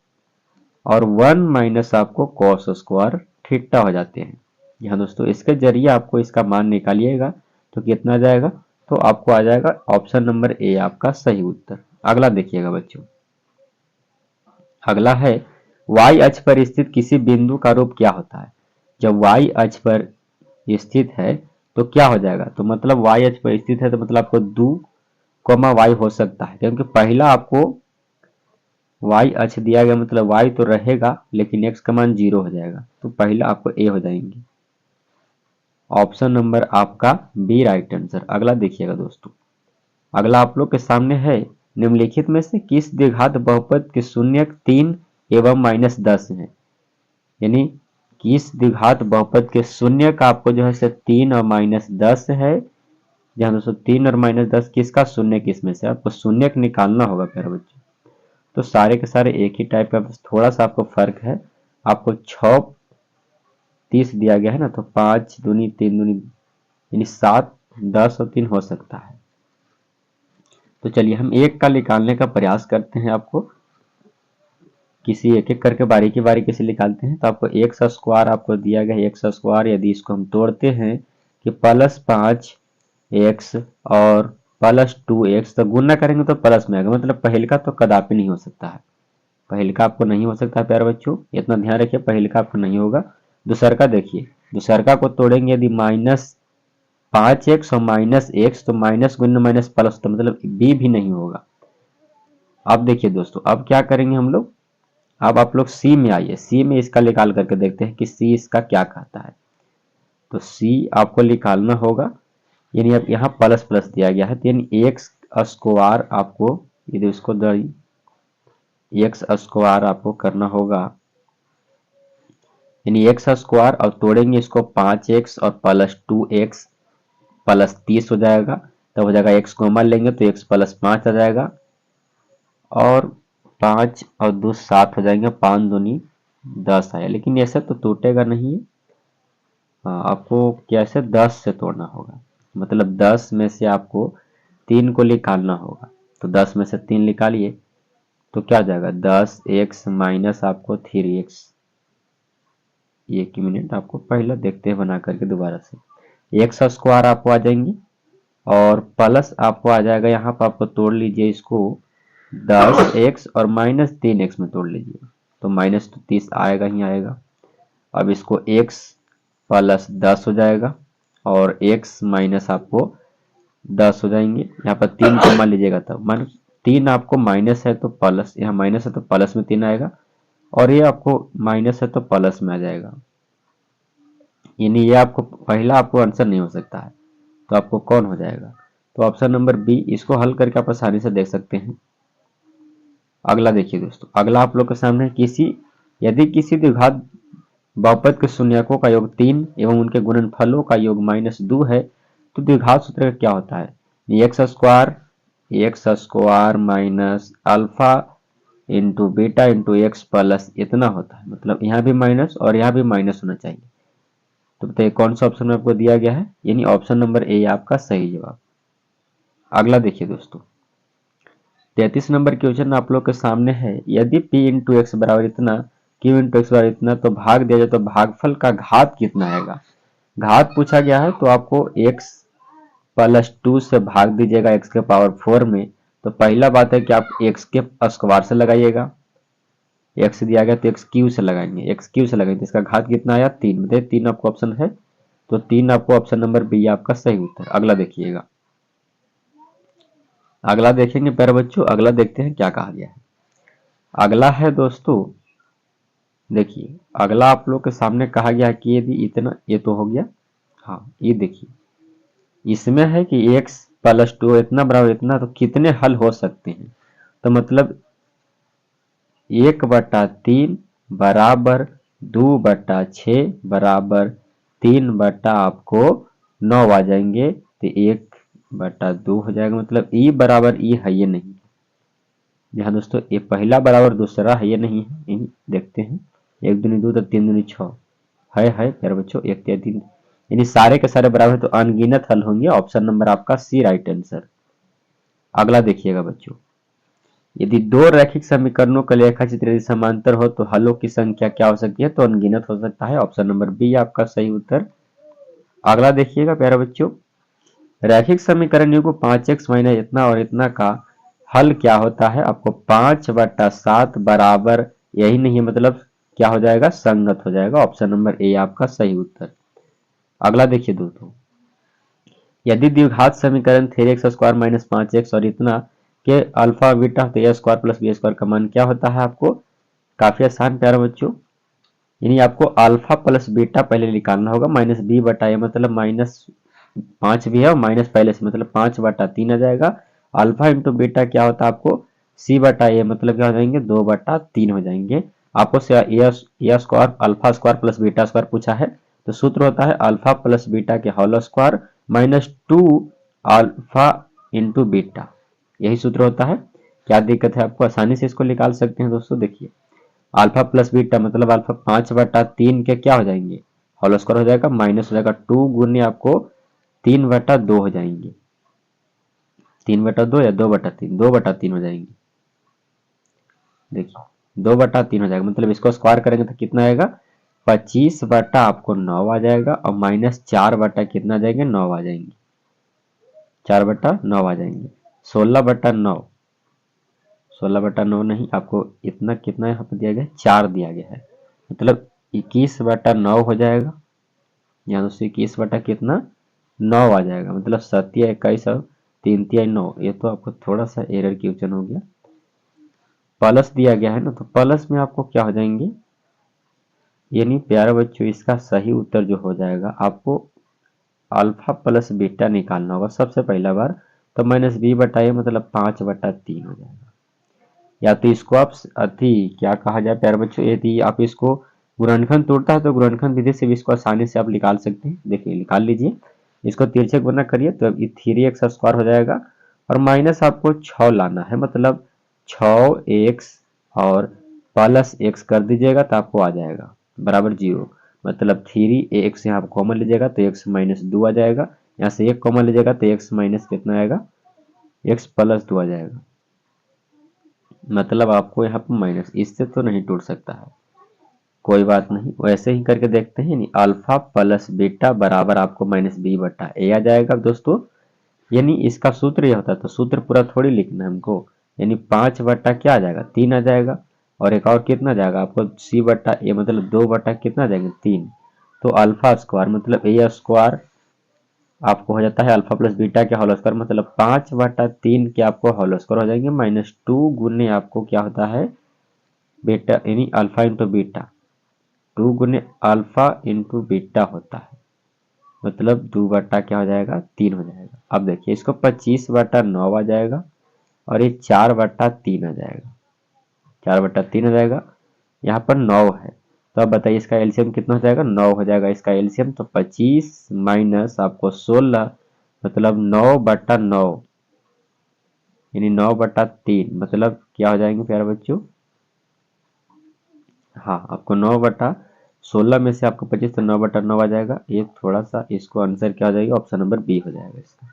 और 1 माइनस आपको कॉस स्क्वायर थीटा हो जाते हैं। यहाँ दोस्तों इसके जरिए आपको इसका मान निकालिएगा, तो कितना आ जाएगा, तो आपको आ जाएगा ऑप्शन नंबर ए आपका सही उत्तर। अगला देखिएगा बच्चों, अगला है y अक्ष पर स्थित किसी बिंदु का रूप क्या होता है। जब y अक्ष पर स्थित है तो क्या हो जाएगा, तो मतलब y अक्ष पर स्थित है तो मतलब आपको 2 कोमा y हो सकता है, क्योंकि पहला आपको y अक्ष दिया गया, मतलब y तो रहेगा लेकिन x का मान 0 हो जाएगा, तो पहला आपको a हो जाएंगे। ऑप्शन नंबर आपका बी राइट आंसर। अगला देखिएगा दोस्तों, अगला आप लोग के सामने है, निम्नलिखित में से किस द्विघात बहुपद के शून्यक 3 एवं -10 है, यानी किस द्विघात बहुपद के शून्य का आपको जो है से 3 और -10 है। जहाँ दोस्तों 3 और -10 किसका शून्य, किसमें से आपको शून्य निकालना होगा प्यारे बच्चों। तो सारे के सारे एक ही टाइप का, थोड़ा सा आपको फर्क है, आपको 6 30 दिया गया है ना, तो 5 दूनी 3 दूनी यानी 7 10 और 3 हो सकता है। तो चलिए हम एक का निकालने का प्रयास करते हैं, आपको किसी एक एक करके बारीकी बारीकी से निकालते हैं। तो आपको एक्स स्क्वायर आपको दिया गया है, एक्स स्क्वायर यदि इसको हम तोड़ते हैं कि +5 एक्स और +2 एक्स, तो गुना करेंगे तो प्लस में आएगा, मतलब पहले का तो कदापि नहीं हो सकता है, पहले का आपको नहीं हो सकता है प्यारे बच्चों, इतना ध्यान रखिए, पहले का आपको नहीं होगा। दूसर का देखिए, दूसर का को तोड़ेंगे यदि -5x और -x, तो माइनस गुना माइनस प्लस, तो मतलब बी भी नहीं होगा। अब देखिए दोस्तों, अब क्या करेंगे हम लोग, अब आप लोग सी में आइए, सी में इसका निकाल करके देखते हैं कि सी इसका क्या कहता है। तो सी आपको निकालना होगा, यानी अब यहाँ प्लस प्लस दिया गया है, तो यानी एक्स स्क्वायर आपको, यदि उसको एक्स स्क्वायर आपको करना होगा, यानी एक्स स्क्वायर, और तोड़ेंगे इसको 5x और +2x +30 हो जाएगा, तब हो जाएगा x कॉमन लेंगे तो x +5 आ जाएगा, और 5 और 2 7 हो जाएंगे, 5 दूनी 10 आया, लेकिन ऐसे तो टूटेगा नहीं। हाँ, आपको कैसे 10 से तोड़ना होगा, मतलब 10 में से आपको 3 को निकालना होगा, तो 10 में से 3 निकालिए तो क्या आ जाएगा, 10x माइनस आपको 3x। एक मिनट आपको पहले देखते हैं बना करके दोबारा से, एक्स स्क्वायर आपको आ जाएंगी, और प्लस आपको आ जाएगा, यहाँ पर आपको तोड़ लीजिए इसको 10x और -3x में तोड़ लीजिए, तो माइनस तो 30 आएगा ही आएगा। अब इसको x +10 हो जाएगा, और x माइनस आपको 10 हो जाएंगे, यहाँ पर 3 को मान लीजिएगा, तब मान 3 आपको माइनस है तो प्लस, यहाँ माइनस है तो प्लस में 3 आएगा, और ये आपको माइनस है तो प्लस में आ जाएगा, यानी ये आपको पहला आपको आंसर नहीं हो सकता है, तो आपको कौन हो जाएगा, तो ऑप्शन नंबर बी। इसको हल करके आप आसानी से देख सकते हैं। अगला देखिए दोस्तों, अगला आप लोग के सामने यदि किसी द्विघात बहुपद के शून्यकों का योग 3 एवं उनके गुणनफलों का योग -2 है, तो द्विघात सूत्र क्या होता है। X square minus alpha into beta into x plus इतना होता है, मतलब यहाँ भी माइनस और यहाँ भी माइनस होना चाहिए। तो बताइए कौन सा ऑप्शन में आपको दिया गया है, यानी ऑप्शन नंबर ए आपका सही जवाब। अगला देखिए दोस्तों, 33 नंबर क्वेश्चन आप लोग के सामने है। यदि p इंटू एक्स बराबर इतना, q इंटू एक्स बराबर इतना, तो भाग दिया जाए तो भागफल का घात कितना आएगा। घात पूछा गया है तो आपको x प्लस 2 से भाग दीजिएगा x के पावर 4 में। तो पहला बात है कि आप x के स्क्वायर से लगाइएगा, x दिया गया तो x क्यू से लगाएंगे, x क्यू से लगाएंगे तो इसका घात कितना आया 3। बताइए 3 आपको ऑप्शन है, तो 3 आपको ऑप्शन नंबर बी आपका सही उत्तर। अगला देखिएगा, अगला देखेंगे प्यारे बच्चों, अगला देखते हैं क्या कहा गया है। अगला है दोस्तों, देखिए अगला आप लोग के सामने कहा गया है कि यदि इतना, ये तो हो गया, हाँ ये देखिए इसमें है कि x प्लस 2 इतना बराबर इतना, तो कितने हल हो सकते हैं। तो मतलब 1/3 बराबर 2/6 बराबर 3 आपको 9 आ जाएंगे, तो 1/2 हो जाएगा। मतलब ई बराबर ई है ये नहीं, जहाँ दोस्तों ये पहला बराबर दूसरा है ये नहीं है। देखते हैं, 1 दूनी 2 तो 3 दूनी 6 है प्यारे बच्चों, 1 3 3, यानी सारे के सारे बराबर तो अनगिनत हल होंगे। ऑप्शन नंबर आपका सी राइट आंसर। अगला देखिएगा बच्चों, यदि दो रैखिक समीकरणों का लेखा चित्र यदि समांतर हो तो हलों की संख्या क्या हो सकती है, तो अनगिनत हो सकता है। ऑप्शन नंबर बी आपका सही उत्तर। अगला देखिएगा प्यारे बच्चों, रैखिक समीकरण युग्म 5x माइनस इतना और इतना का हल क्या होता है। आपको 5/7 बराबर यही नहीं है, मतलब क्या हो जाएगा, संगत हो जाएगा। ऑप्शन नंबर ए आपका सही उत्तर। अगला देखिए दोस्तों, यदि द्विघात समीकरण 3x स्क्वायर माइनस 5x और इतना के अल्फा बीटा तो ए स्क्वायर प्लस बी स्क्वायर का मान क्या होता है। आपको काफी आसान प्यारे बच्चों, यानी आपको अल्फा प्लस बीटा पहले निकालना होगा, माइनस बी बटा ए मतलब माइनस 5 भी है और माइनस पहले से मतलब 5/3 आ जाएगा। अल्फा इंटू बीटा क्या होता है आपको सी बटा ए मतलब क्या हो जाएंगे 2/3 हो जाएंगे। आपको a square alpha square plus beta square पूछा है, तो सूत्र होता है अल्फा प्लस बीटा के whole square minus 2 alpha into beta, यही सूत्र होता है। क्या दिक्कत है, आपको आसानी से इसको निकाल सकते हैं दोस्तों। देखिए अल्फा प्लस बीटा मतलब अल्फा 5/3 के क्या हो जाएंगे होल स्क्वायर हो जाएगा, माइनस हो जाएगा 2 गुने आपको 3/2 हो जाएंगे, 3/2 या 2/3, 2/3 हो जाएंगे। देखिए 2/3 हो जाएगा, मतलब इसको स्क्वायर करेंगे तो कितना आएगा 25 बटा आपको 9 आ जाएगा और माइनस 4 बटा कितना आ जाएंगे 9 आ जाएंगे, 4/9 आ जाएंगे। 16/9, 16/9 नहीं, आपको इतना कितना यहाँ पर दिया गया 4 दिया गया है, मतलब 21/9 हो जाएगा। यहाँ से 21 बटा कितना 9 आ जाएगा, मतलब 7 या 21 और 3 3 9। ये तो आपको थोड़ा सा एरर क्वेश्चन हो गया, प्लस दिया गया है ना, तो प्लस में आपको क्या हो जाएंगे, यानी प्यारे बच्चों इसका सही उत्तर जो हो जाएगा आपको अल्फा प्लस बीटा निकालना होगा सबसे पहला बार। तो माइनस बी बटा ए मतलब 5/3 हो जाएगा। या तो इसको आप अति क्या कहा जाए प्यारे बच्चों, यदि आप इसको गुणनखंड तोड़ता है तो गुणनखंड विधि से भी इसको आसानी से आप निकाल सकते हैं। देखिए निकाल लीजिए, इसको तिरछे गुना करिए तो अब 3x² हो जाएगा और माइनस आपको 6 लाना है, मतलब 6x और प्लस x कर दीजिएगा तो आपको आ जाएगा बराबर 0, मतलब 3x यहाँ कॉमन लीजिएगा तो x माइनस 2 आ जाएगा, यहाँ से 1 कॉमन लीजिएगा तो x माइनस कितना आएगा x प्लस 2 आ जाएगा, मतलब आपको यहाँ पर माइनस, इससे तो नहीं टूट सकता है, कोई बात नहीं वैसे ही करके देखते हैं। यानी अल्फा प्लस बीटा बराबर आपको माइनस बी बटा ए आ जाएगा दोस्तों। यानी इसका सूत्र यह होता है, तो सूत्र पूरा थोड़ी लिखना है हमको, यानी 5 बटा क्या आ जाएगा 3 आ जाएगा और एक और कितना जाएगा आपको सी बटा ए मतलब 2 बटा कितना जाएंगे 3। तो अल्फा स्क्वायर मतलब ए स्क्वायर आपको हो जाता है अल्फा प्लस बीटा के होल स्क्वायर मतलब 5/3 के आपको होल स्क्वायर हो जाएंगे, माइनस 2 गुने आपको क्या होता है बेटा यानी अल्फा इंटू बीटा, 2 गुने अल्फा इंटू बीटा होता है, मतलब 2 बटा क्या हो जाएगा 3 हो जाएगा। अब देखिए इसको 25/9 आ जाएगा और ये 4/3 आ जाएगा, 4/3 हो जाएगा, यहाँ पर 9 है। तो अब बताइए इसका एलसीएम कितना हो जाएगा 9 हो जाएगा इसका एलसीएम, तो 25 माइनस आपको 16 मतलब 9/9 यानी 9/3 मतलब क्या हो जाएंगे प्यारे बच्चों। हाँ, आपको 9/16 में से आपको 25 तो 9/9 आ जाएगा। ये थोड़ा सा इसको आंसर क्या हो जाएगा, ऑप्शन नंबर बी हो जाएगा इसका।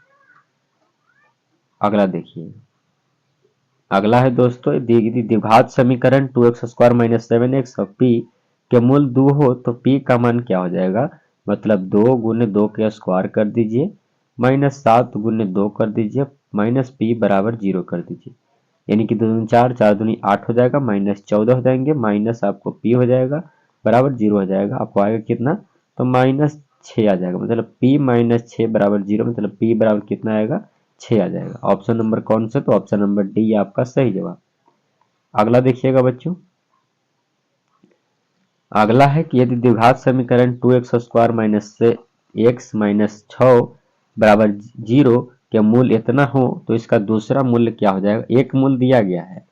अगला देखिए, अगला है दोस्तों द्विघात समीकरण 2x² - 7x और p के मूल 2 हो तो p का मान क्या हो जाएगा। मतलब 2 गुने 2 के स्क्वायर कर दीजिए, -7 गुने 2 कर दीजिए, माइनस p बराबर 0 कर दीजिए। यानी कि 2 दूनी 4, 4 दूनी 8 हो जाएगा, -14 हो जाएंगे, माइनस आपको p हो जाएगा बराबर 0 हो जाएगा। आपको आएगा कितना, तो -6 आ जाएगा। मतलब p -6 बराबर 0, मतलब p बराबर कितना आएगा, 6 आ जाएगा। ऑप्शन नंबर कौन सा, तो ऑप्शन नंबर डी आपका सही जवाब। अगला देखिएगा बच्चों, अगला है कि यदि द्विघात समीकरण 2x² - x - 6 बराबर 0 के मूल इतना हो तो इसका दूसरा मूल्य क्या हो जाएगा। एक मूल दिया गया है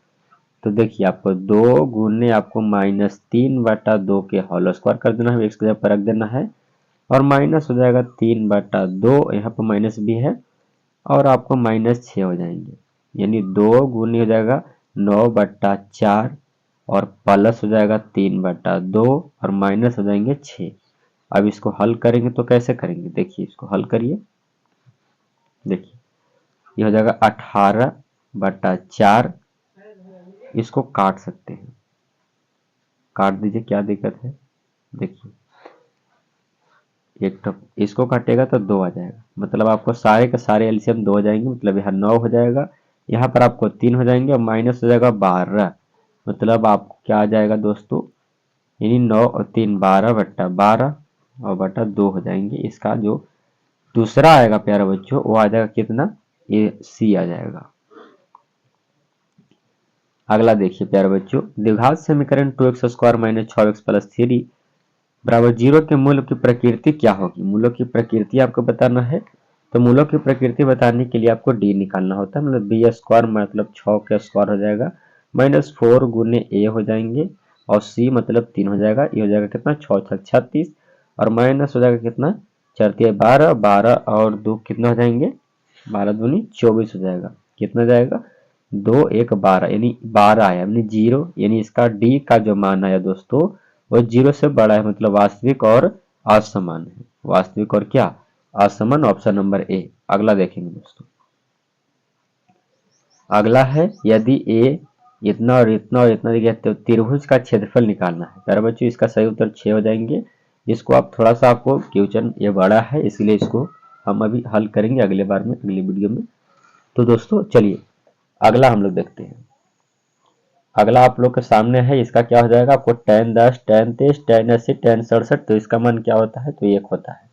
तो देखिए आपको 2 गुने आपको -3/2 के होल स्क्वायर कर देना है, x की जगह पर रख देना है, और माइनस हो जाएगा 3/2, यहाँ पर माइनस भी है, और आपको -6 हो जाएंगे। यानी 2 गुनी हो जाएगा 9/4 और प्लस हो जाएगा 3/2 और माइनस हो जाएंगे 6। अब इसको हल करेंगे तो कैसे करेंगे, देखिए इसको हल करिए। देखिए ये हो जाएगा 18/4, इसको काट सकते हैं, काट दीजिए क्या दिक्कत है। देखिए एक तो इसको काटेगा तो 2 आ जाएगा, मतलब आपको सारे के सारे एलसीएम 2 हो जाएंगे, मतलब यहाँ 9 हो जाएगा, यहाँ पर आपको 3 हो जाएंगे और माइनस हो जाएगा 12, मतलब आपको क्या आ जाएगा दोस्तों, यानी 9 और 3 12/12 और बटा 2 हो जाएंगे। इसका जो दूसरा आएगा प्यारे बच्चों वो आ जाएगा कितना, ये सी आ जाएगा। अगला देखिए प्यारे बच्चों, द्विघात समीकरण 2x² - 6x + 3 बराबर 0 के मूल्य की प्रकृति क्या होगी। मूलों की प्रकृति आपको बताना है, तो मूलों की प्रकृति बताने के लिए आपको डी निकालना होता है, मतलब b² मतलब 6 का स्क्वायर हो जाएगा, -4 गुने a हो जाएंगे, और c मतलब 3 हो जाएगा, ये हो जाएगा कितना 6 × 36, और माइनस हो जाएगा कितना 4 × 12, 12 और 2 कितना हो जाएंगे, 12 दूनी 24 हो जाएगा, कितना जाएगा 2 1 12 यानी 12 आया, यानी 0, यानी इसका डी का जो मान आया दोस्तों वो 0 से बड़ा है, मतलब वास्तविक और असमान है। वास्तविक और क्या, असमान, ऑप्शन नंबर ए। अगला देखेंगे दोस्तों, अगला है यदि ए इतना और इतना और इतना दिया तो त्रिभुज का क्षेत्रफल निकालना है। प्यारे बच्चों इसका सही उत्तर 6 हो जाएंगे। इसको आप थोड़ा सा, आपको क्वेश्चन ये बड़ा है इसलिए इसको हम अभी हल करेंगे अगले बार में, अगली वीडियो में। तो दोस्तों चलिए अगला हम लोग देखते हैं। अगला आप लोग के सामने है, इसका क्या हो जाएगा, आपको tan 10 tan 23 tan 80 tan 67, तो इसका मान क्या होता है, तो 1 होता है।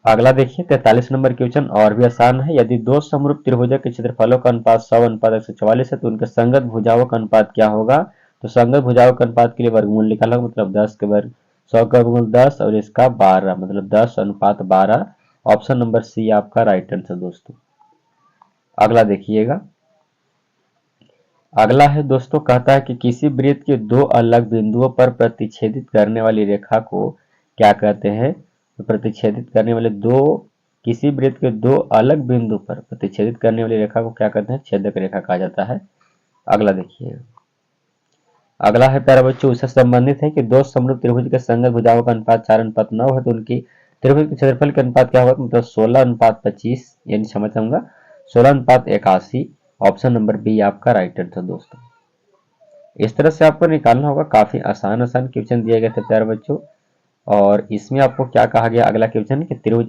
अगला देखिए 43 नंबर क्वेश्चन और भी आसान है। यदि दो समरूप त्रिभुजों के क्षेत्रफलों का अनुपात 100:144 है तो उनके संगत भुजाओं का अनुपात क्या होगा। तो संगत भुजाओं के अनुपात के लिए वर्गमूल निकाला, मतलब 10 के वर्ग 100 का वर्गमूल 10 और इसका 12, मतलब 10:12। ऑप्शन नंबर सी आपका राइट आंसर दोस्तों। अगला देखिएगा, अगला है दोस्तों, कहता है कि किसी वृत्त के दो अलग बिंदुओं पर प्रतिच्छेदित करने वाली रेखा को क्या कहते हैं। तो प्रतिच्छेदित करने वाले दो, किसी वृत्त के दो अलग बिंदु पर प्रतिच्छेदित करने वाली रेखा को क्या कहते हैं, छेदक रेखा कहा जाता है। अगला देखिए, अगला है प्यारे बच्चों उससे संबंधित है कि दो समरूप त्रिभुज के संगत भुजाओं का अनुपात 4:9 है तो उनकी त्रिभुज के क्षेत्रफल के अनुपात क्या होगा, मतलब 16:25, यानी समझ जाऊंगा 16:81। ऑप्शन नंबर बी आपका राइट आंसर दोस्तों। इस तरह से आपको निकालना होगा, काफी आसान आसान क्वेश्चन दिए गए थे प्यारे बच्चों। और इसमें आपको क्या कहा गया, अगला क्वेश्चन कि त्रिभुज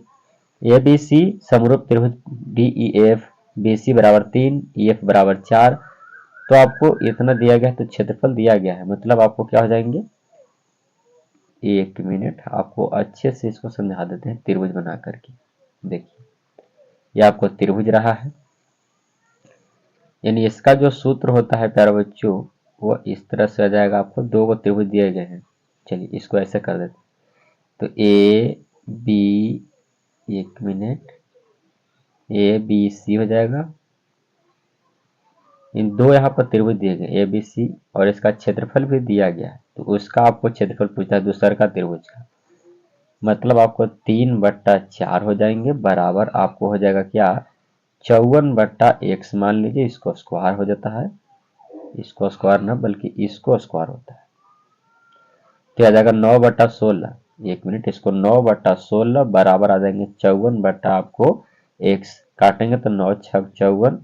ए बी सी समरूप त्रिभुज D E F, B C बराबर 3 ई एफ बराबर 4, तो आपको इतना दिया गया, तो क्षेत्रफल दिया गया है, मतलब आपको क्या हो जाएंगे, एक मिनट आपको अच्छे से इसको समझा देते हैं त्रिभुज बना करके। देखिए ये आपको त्रिभुज रहा है, यानी इसका जो सूत्र होता है प्यारे बच्चों वो इस तरह से आ जाएगा। आपको दो को त्रिभुज दिए गए हैं, चलिए इसको ऐसे कर देते, तो ए बी, एक मिनट, ए बी सी हो जाएगा, इन दो यहाँ पर त्रिभुज दिए गए ए बी सी, और इसका क्षेत्रफल भी दिया गया है, तो उसका आपको क्षेत्रफल पूछता है दूसरा का त्रिभुज का। मतलब आपको 3/4 हो जाएंगे, बराबर आपको हो जाएगा क्या 54/x मान लीजिए, इसको स्क्वायर हो जाता है, इसको स्क्वायर ना बल्कि इसको स्क्वायर होता है, तो आ जाएगा 9/16। एक मिनट, इसको 9/16 बराबर आ जाएंगे 54 आपको x, काटेंगे तो 9×6 = 54,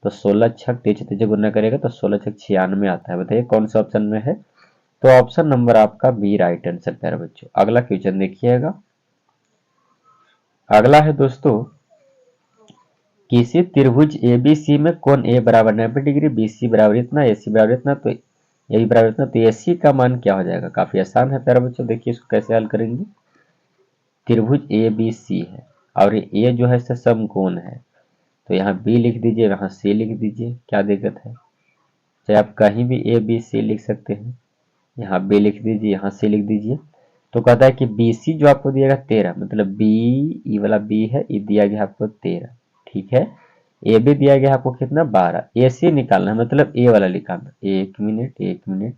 तो 16×6 3 गुना करेगा तो 16×6 96 आता है। बताइए कौन सा ऑप्शन में है, तो ऑप्शन नंबर आपका बी राइट आंसर प्यारे बच्चों। अगला क्वेश्चन देखिएगा, अगला है दोस्तों, किसी त्रिभुज एबीसी में कोण ए बराबर 90 डिग्री, बीसी बराबर इतना, एसी बराबर इतना, तो ए बी बराबर इतना, तो एसी का मान क्या हो जाएगा। काफी आसान है प्यारे बच्चों, देखिए इसको कैसे हल करेंगे। त्रिभुज ए बी सी है और ए जो है इससे समकोण है, तो यहाँ बी लिख दीजिए, यहाँ सी लिख दीजिए, क्या दिक्कत है। चाहे आप कहीं भी ए बी सी लिख सकते हैं, यहाँ बी लिख दीजिए, यहाँ सी लिख दीजिए। तो कहता है कि बी सी जो आपको दिएगा 13, मतलब बी, ई वाला बी है, ये दिया गया आपको 13, ठीक है। ए बी दिया गया आपको कितना 12, ए सी निकालना है, मतलब ए वाला निकालना। एक मिनट एक मिनट,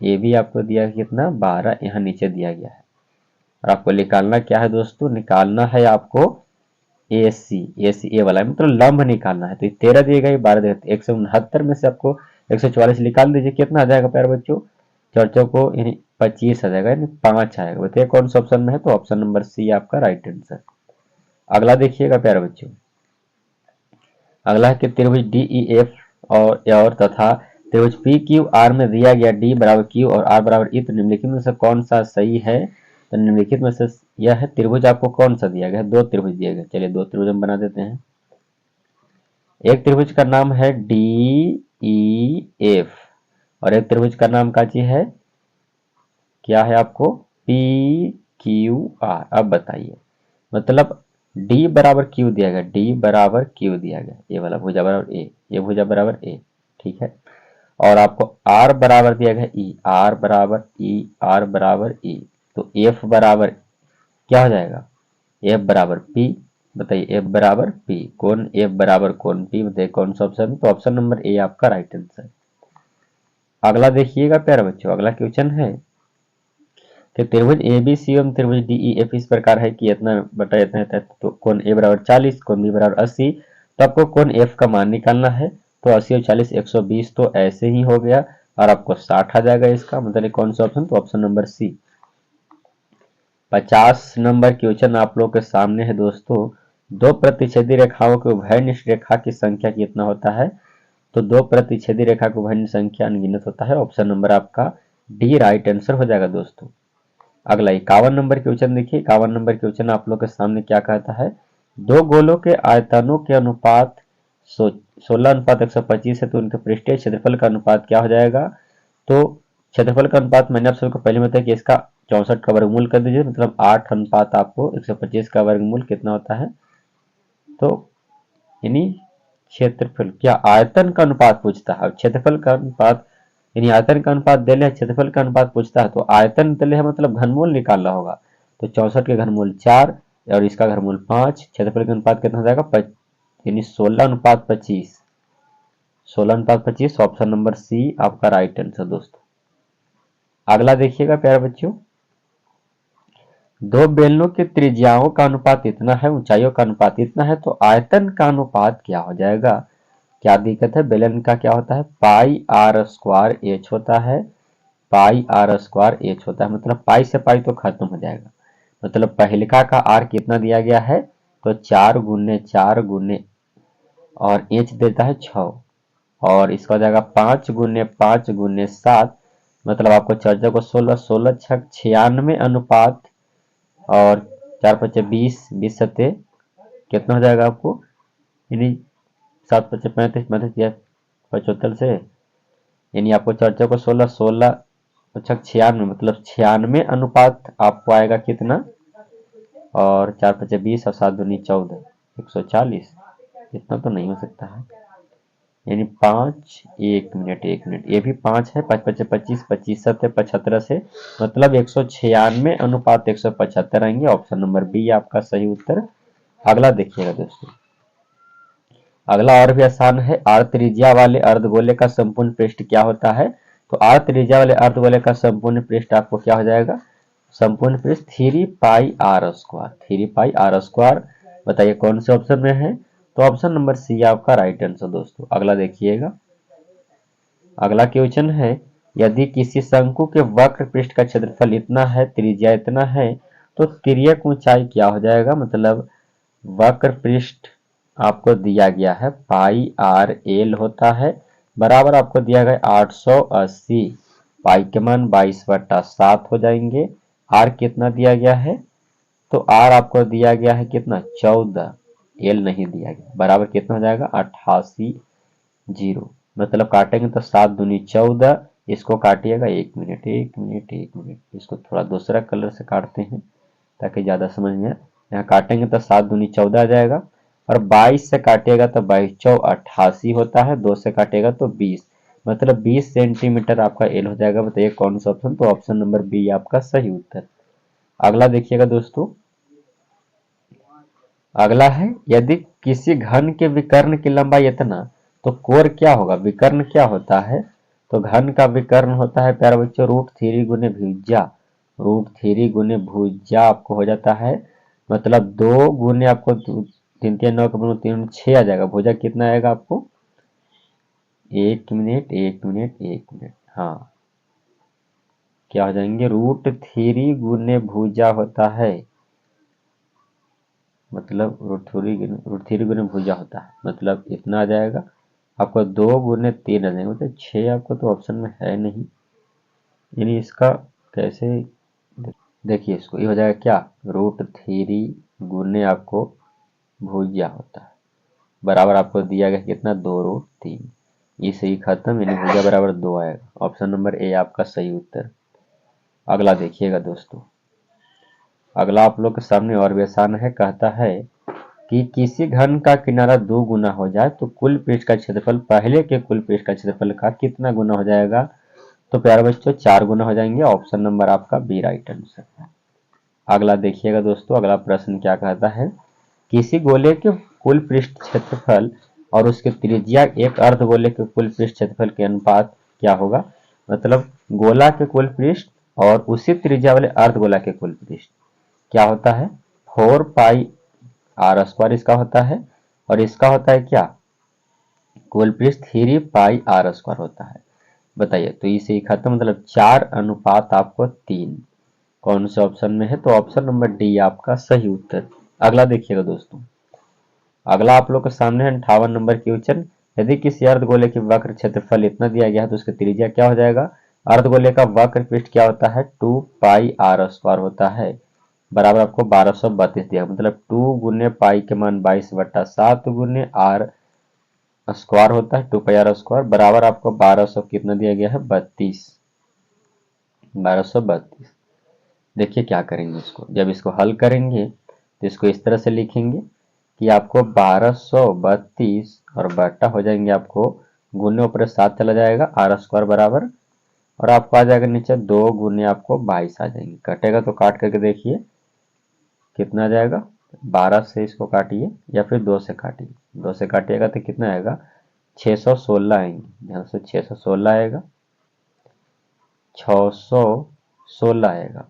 ए बी आपको दिया कितना 12, यहाँ नीचे दिया गया है, और आपको निकालना क्या है दोस्तों, निकालना है आपको ए सी, ए सी ए वाला है, मतलब लंब निकालना है। तो 13 दिएगा, ये 12 देगा, 169 में से आपको 144 निकाल दीजिए, कितना आ जाएगा प्यारे बच्चों, चर्चों को यानी 25 आ जाएगा, यानी 5 आएगा। बताइए कौन सा ऑप्शन में है, तो ऑप्शन नंबर सी आपका राइट आंसर। अगला देखिएगा प्यारे बच्चों, अगला है कि त्रिभुज डी ई एफ और तथा त्रिभुज पी क्यू आर में दिया गया डी बराबर क्यू और आर बराबर ई, तो निम्नलिखित में से कौन सा सही है। तो निम्नलिखित में से यह है, त्रिभुज आपको कौन सा दिया गया है, 2 त्रिभुज दिए गए। चलिए 2 त्रिभुज हम बना देते हैं। एक त्रिभुज का नाम है डी ई एफ और एक त्रिभुज का नाम का चीज है, क्या है आपको, पी क्यू आर। अब बताइए, मतलब डी बराबर क्यू दिया गया, डी बराबर क्यू दिया गया, ये वाला भुजा बराबर ए, ये भुजा बराबर ए, ठीक है। और आपको आर बराबर दिया गया ई, आर बराबर ई, आर बराबर ई, तो एफ बराबर क्या हो जाएगा, एफ बराबर पी। बताइए एफ बराबर पी, कौन एफ बराबर कौन पी, बताइए कौन सा ऑप्शन, तो ऑप्शन नंबर ए आपका राइट आंसर। अगला देखिएगा प्यारे बच्चों, अगला क्वेश्चन है कि त्रिभुज ए बी सी एवं त्रिभुज डी ई एफ इस प्रकार है कि इतना बटा इतना है, तो कोण ए बराबर 40, कोण बी बराबर 80, तो आपको कोण एफ का मान निकालना है। तो 80 और 40 120, तो ऐसे ही हो गया और आपको 60 आ जाएगा इसका, मतलब कौन सा ऑप्शन, तो option number C. 50 number question आप लोग के सामने है दोस्तों, दो प्रतिच्छेदी रेखाओं के उभयनिष्ठ रेखा की संख्या कितना होता है। तो दो प्रतिच्छेदी रेखा की उभयनिष्ठ संख्या अनगिनत होता है, ऑप्शन नंबर आपका डी राइट आंसर हो जाएगा दोस्तों। अगला 51 नंबर क्वेश्चन देखिए, 51 नंबर क्वेश्चन आप लोग के सामने क्या कहता है, दो गोलों के आयतनों के अनुपात 16:125 है, तो उनके पृष्ठीय क्षेत्रफल का अनुपात क्या हो जाएगा। तो क्षेत्रफल का अनुपात मैंने आप सबको पहले बताया कि इसका 64 का वर्गमूल कर दीजिए, मतलब 8 अनुपात आपको 125 का वर्गमूल कितना होता है। तो यानी क्षेत्रफल क्या आयतन का अनुपात पूछता है, क्षेत्रफल का अनुपात यानी आयतन का अनुपात दिले है, क्षेत्रफल का अनुपात पूछता है, तो आयतन दिले है मतलब घनमूल निकालना होगा। तो 64 के घनमूल 4 और इसका घनमूल 5, क्षेत्रफल का अनुपात कितना हो जाएगा, यानी 16:25, 16:25, ऑप्शन नंबर सी आपका राइट आंसर दोस्तों। अगला देखिएगा प्यारे बच्चों, दो बेलनों की त्रिज्याओं का अनुपात इतना है, ऊंचाइयों का अनुपात इतना है, तो आयतन का अनुपात क्या हो जाएगा। क्या दिक्कत है, बेलन का क्या होता है, पाई आर स्क्वायर एच होता है, पाई आर स्क्वायर एच होता है, मतलब पाई से पाई तो खत्म हो जाएगा। मतलब पहलिका का आर कितना दिया गया है, तो 4×4 और एच देता है 6, और इसका हो जाएगा 5×5×7, मतलब आपको चर्चा को 16, 16×6 96 अनुपात, और 4×5 20, 20 सत्ते कितना हो जाएगा आपको, यानी 7×5 35, 35 75 से, यानी आपको चर्चा को 16, 16 अच्छा 96, मतलब 96 अनुपात आपको आएगा कितना, और 4×5 20 और 7×2 14, 140, इतना तो नहीं हो सकता है, यानी 5, एक मिनट, ये भी 5 है, 5×5 25, 25 7 75 से, मतलब 196 अनुपात 175 आएंगे, ऑप्शन नंबर बी आपका सही उत्तर। अगला देखिएगा दोस्तों, अगला और भी आसान है, आर त्रिज्या वाले अर्धगोले का संपूर्ण पृष्ठ क्या होता है। तो आर त्रिज्या वाले अर्धगोले का संपूर्ण पृष्ठ आपको क्या हो जाएगा, संपूर्ण पृष्ठ 3 pi R square, 3 pi R square. बताइए कौन से ऑप्शन में है? तो ऑप्शन नंबर सी आपका राइट आंसर दोस्तों। अगला देखिएगा, अगला क्वेश्चन है, यदि किसी शंकु के वक्र पृष्ठ का क्षेत्रफल इतना है, त्रिज्या इतना है, तो तिर्यक ऊंचाई क्या हो जाएगा? मतलब वक्र पृष्ठ आपको दिया गया है पाई आर एल होता है, बराबर आपको दिया गया 880, पाई के मान 22/7 हो जाएंगे। आर कितना दिया गया है? तो आर आपको दिया गया है कितना? 14, एल नहीं दिया गया, बराबर कितना हो जाएगा? 88 जीरो। मतलब काटेंगे तो 7 दूनी 14, इसको काटिएगा 1 मिनट 1 मिनट 1 मिनट, इसको थोड़ा दूसरा कलर से काटते हैं ताकि ज़्यादा समझ में आए। यहाँ काटेंगे तो 7 दूनी 14 आ जाएगा, और 22 से काटिएगा तो 22 चौ 88 होता है, 2 से काटेगा तो 20, मतलब 20 सेंटीमीटर आपका एल हो जाएगा। बताइए कौन सा ऑप्शन? तो ऑप्शन नंबर बी आपका सही उत्तर। अगला देखिएगा दोस्तों, अगला है, यदि किसी घन के विकर्ण की लंबाई इतना, तो कोण क्या होगा? विकर्ण क्या होता है? तो घन का विकर्ण होता है प्यारे बच्चों √3 गुने भुजा, √3 गुने भुजा आपको हो जाता है, मतलब 2 गुने आपको 3 3 9 का 3 6 आ जाएगा, भुजा कितना आएगा आपको? 1 मिनट 1 मिनट 1 मिनट, हाँ क्या हो जाएंगे? √3 गुने भुजा होता है, मतलब √3 गुने भुजा होता है, मतलब इतना आ जाएगा आपको, 2 गुने 3 आ जाएगा, मतलब 6 आपको तो ऑप्शन में है नहीं, यानी इसका कैसे? देखिए इसको, ये हो जाएगा क्या? √3 गुने आपको भुजा होता है, बराबर आपको दिया गया कितना? 2√3, इसे ही खत्म, यानी भुजा बराबर 2 आएगा। ऑप्शन नंबर ए आपका सही उत्तर। अगला देखिएगा दोस्तों, अगला आप लोग के सामने और भी आसान है, कहता है कि किसी घन का किनारा 2 गुना हो जाए तो कुल पृष्ठ का क्षेत्रफल पहले के कुल पृष्ठ का क्षेत्रफल का कितना गुना हो जाएगा? तो प्यारे बच्चों 4 गुना हो जाएंगे। ऑप्शन नंबर आपका बी राइट आंसर है। अगला देखिएगा दोस्तों, अगला प्रश्न क्या कहता है, किसी गोले के कुल पृष्ठ क्षेत्रफल और उसके त्रिज्या एक अर्धगोले के कुल पृष्ठ क्षेत्रफल के अनुपात क्या होगा? मतलब गोला के कुल पृष्ठ और उसी त्रिज्या वाले अर्धगोला के कुल पृष्ठ क्या होता है? 4 पाई आर स्क्वायर इसका होता है, और इसका होता है क्या? कुल पृष्ठ 3 पाई आर स्क्वायर होता है। बताइए, तो इसे ही खत्म, मतलब 4 अनुपात आपको 3, कौन से ऑप्शन में है? तो ऑप्शन नंबर डी आपका सही उत्तर। अगला देखिएगा दोस्तों, अगला आप लोग के सामने है 58 नंबर क्वेश्चन, यदि किसी अर्धगोले की वक्र क्षेत्रफल इतना दिया गया है तो उसकी त्रिज्या क्या हो जाएगा? अर्धगोले का वक्र पृष्ठ क्या होता है? 2 पाई आर स्क्वायर होता है, बराबर आपको 1232 दिया, मतलब 2 गुने पाई के मान 22/7 गुने आर स्क्वायर होता है, 2 पाई आर स्क्वायर, बराबर आपको 1200 कितना दिया गया है? 32, 1232। देखिए क्या करेंगे इसको, जब इसको हल करेंगे तो इसको इस तरह से लिखेंगे कि आपको 1232 और बट्टा हो जाएंगे आपको, गुने ऊपर 7 चला जाएगा, आर स्क्वायर बराबर, और आपको आ जाएगा नीचे 2 गुने आपको 22 आ जाएंगे, कटेगा तो काट करके देखिए कितना आ जाएगा? 12 से इसको काटिए या फिर 2 से काटिए, 2 से काटिएगा तो कितना आएगा? 616 आएंगे, यहाँ से 616 आएगा, 616 आएगा।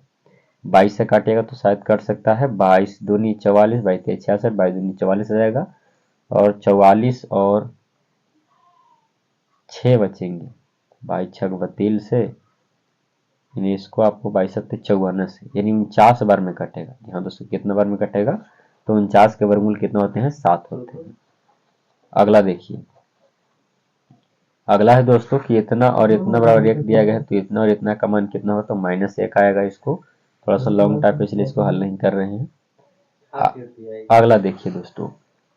22 से काटिएगा तो शायद कट सकता है, 22 दूनी 44, 22 तेईस 66, 22 दूनी 44 आ जाएगा, और 44 और 6 बचेंगे, 22 छक 32 से, यानी इसको आपको 22 सत्ते 54 से, यानी 49 बार में कटेगा। यहाँ दोस्तों कितना बार में कटेगा? तो 49 के वर्गमूल कितना होते हैं? 7 होते हैं। अगला देखिए, अगला है दोस्तों कि इतना और इतना बराबर 1 दिया गया है, तो इतना और इतना का मान कितना होता है? -1 आएगा। इसको थोड़ा सा लॉन्ग टाइप है इसलिए इसको हल नहीं कर रहे हैं। अगला देखिए दोस्तों,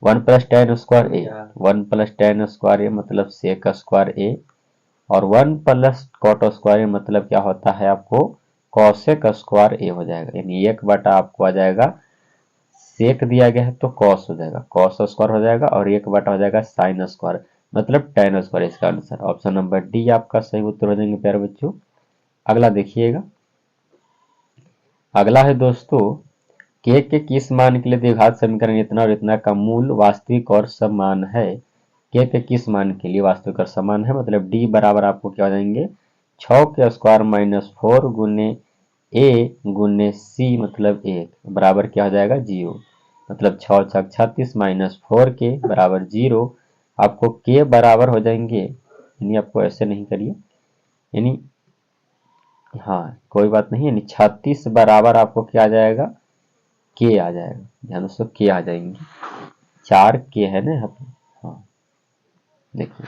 1 + tan स्क्वायर ए, 1 + tan स्क्वायर ए मतलब सेक स्क्वायर ए, और 1 + cot स्क्वायर ए मतलब क्या होता है आपको? कॉसेक स्क्वायर ए हो जाएगा, यानी 1 बटा आपको आ जाएगा, सेक दिया गया है तो कॉस हो जाएगा, कॉस स्क्वायर हो जाएगा, और 1 बटा हो जाएगा साइन स्क्वायर, मतलब tan स्क्वायर। इसका आंसर ऑप्शन नंबर डी आपका सही उत्तर हो जाएंगे प्यारे बच्चों। अगला देखिएगा, अगला है दोस्तों, के किस मान के लिए द्विघात समीकरण इतना और इतना का मूल वास्तविक और समान है? के किस मान के लिए वास्तविक और समान है, मतलब डी बराबर आपको क्या हो जाएंगे? 6 के स्क्वायर -4 गुने ए गुने सी मतलब 1 बराबर क्या हो जाएगा 0। मतलब 6 छक 36 माइनस 4k बराबर 0। आपको के बराबर हो जाएंगे, यानी आपको ऐसे नहीं करिए, यानी हाँ कोई बात नहीं, यानी 36 बराबर आपको क्या आ जाएगा के आ जाएगा। ध्यान दोस्तों के आ जाएंगे, 4 के है ना यहाँ पे। हाँ देखिए,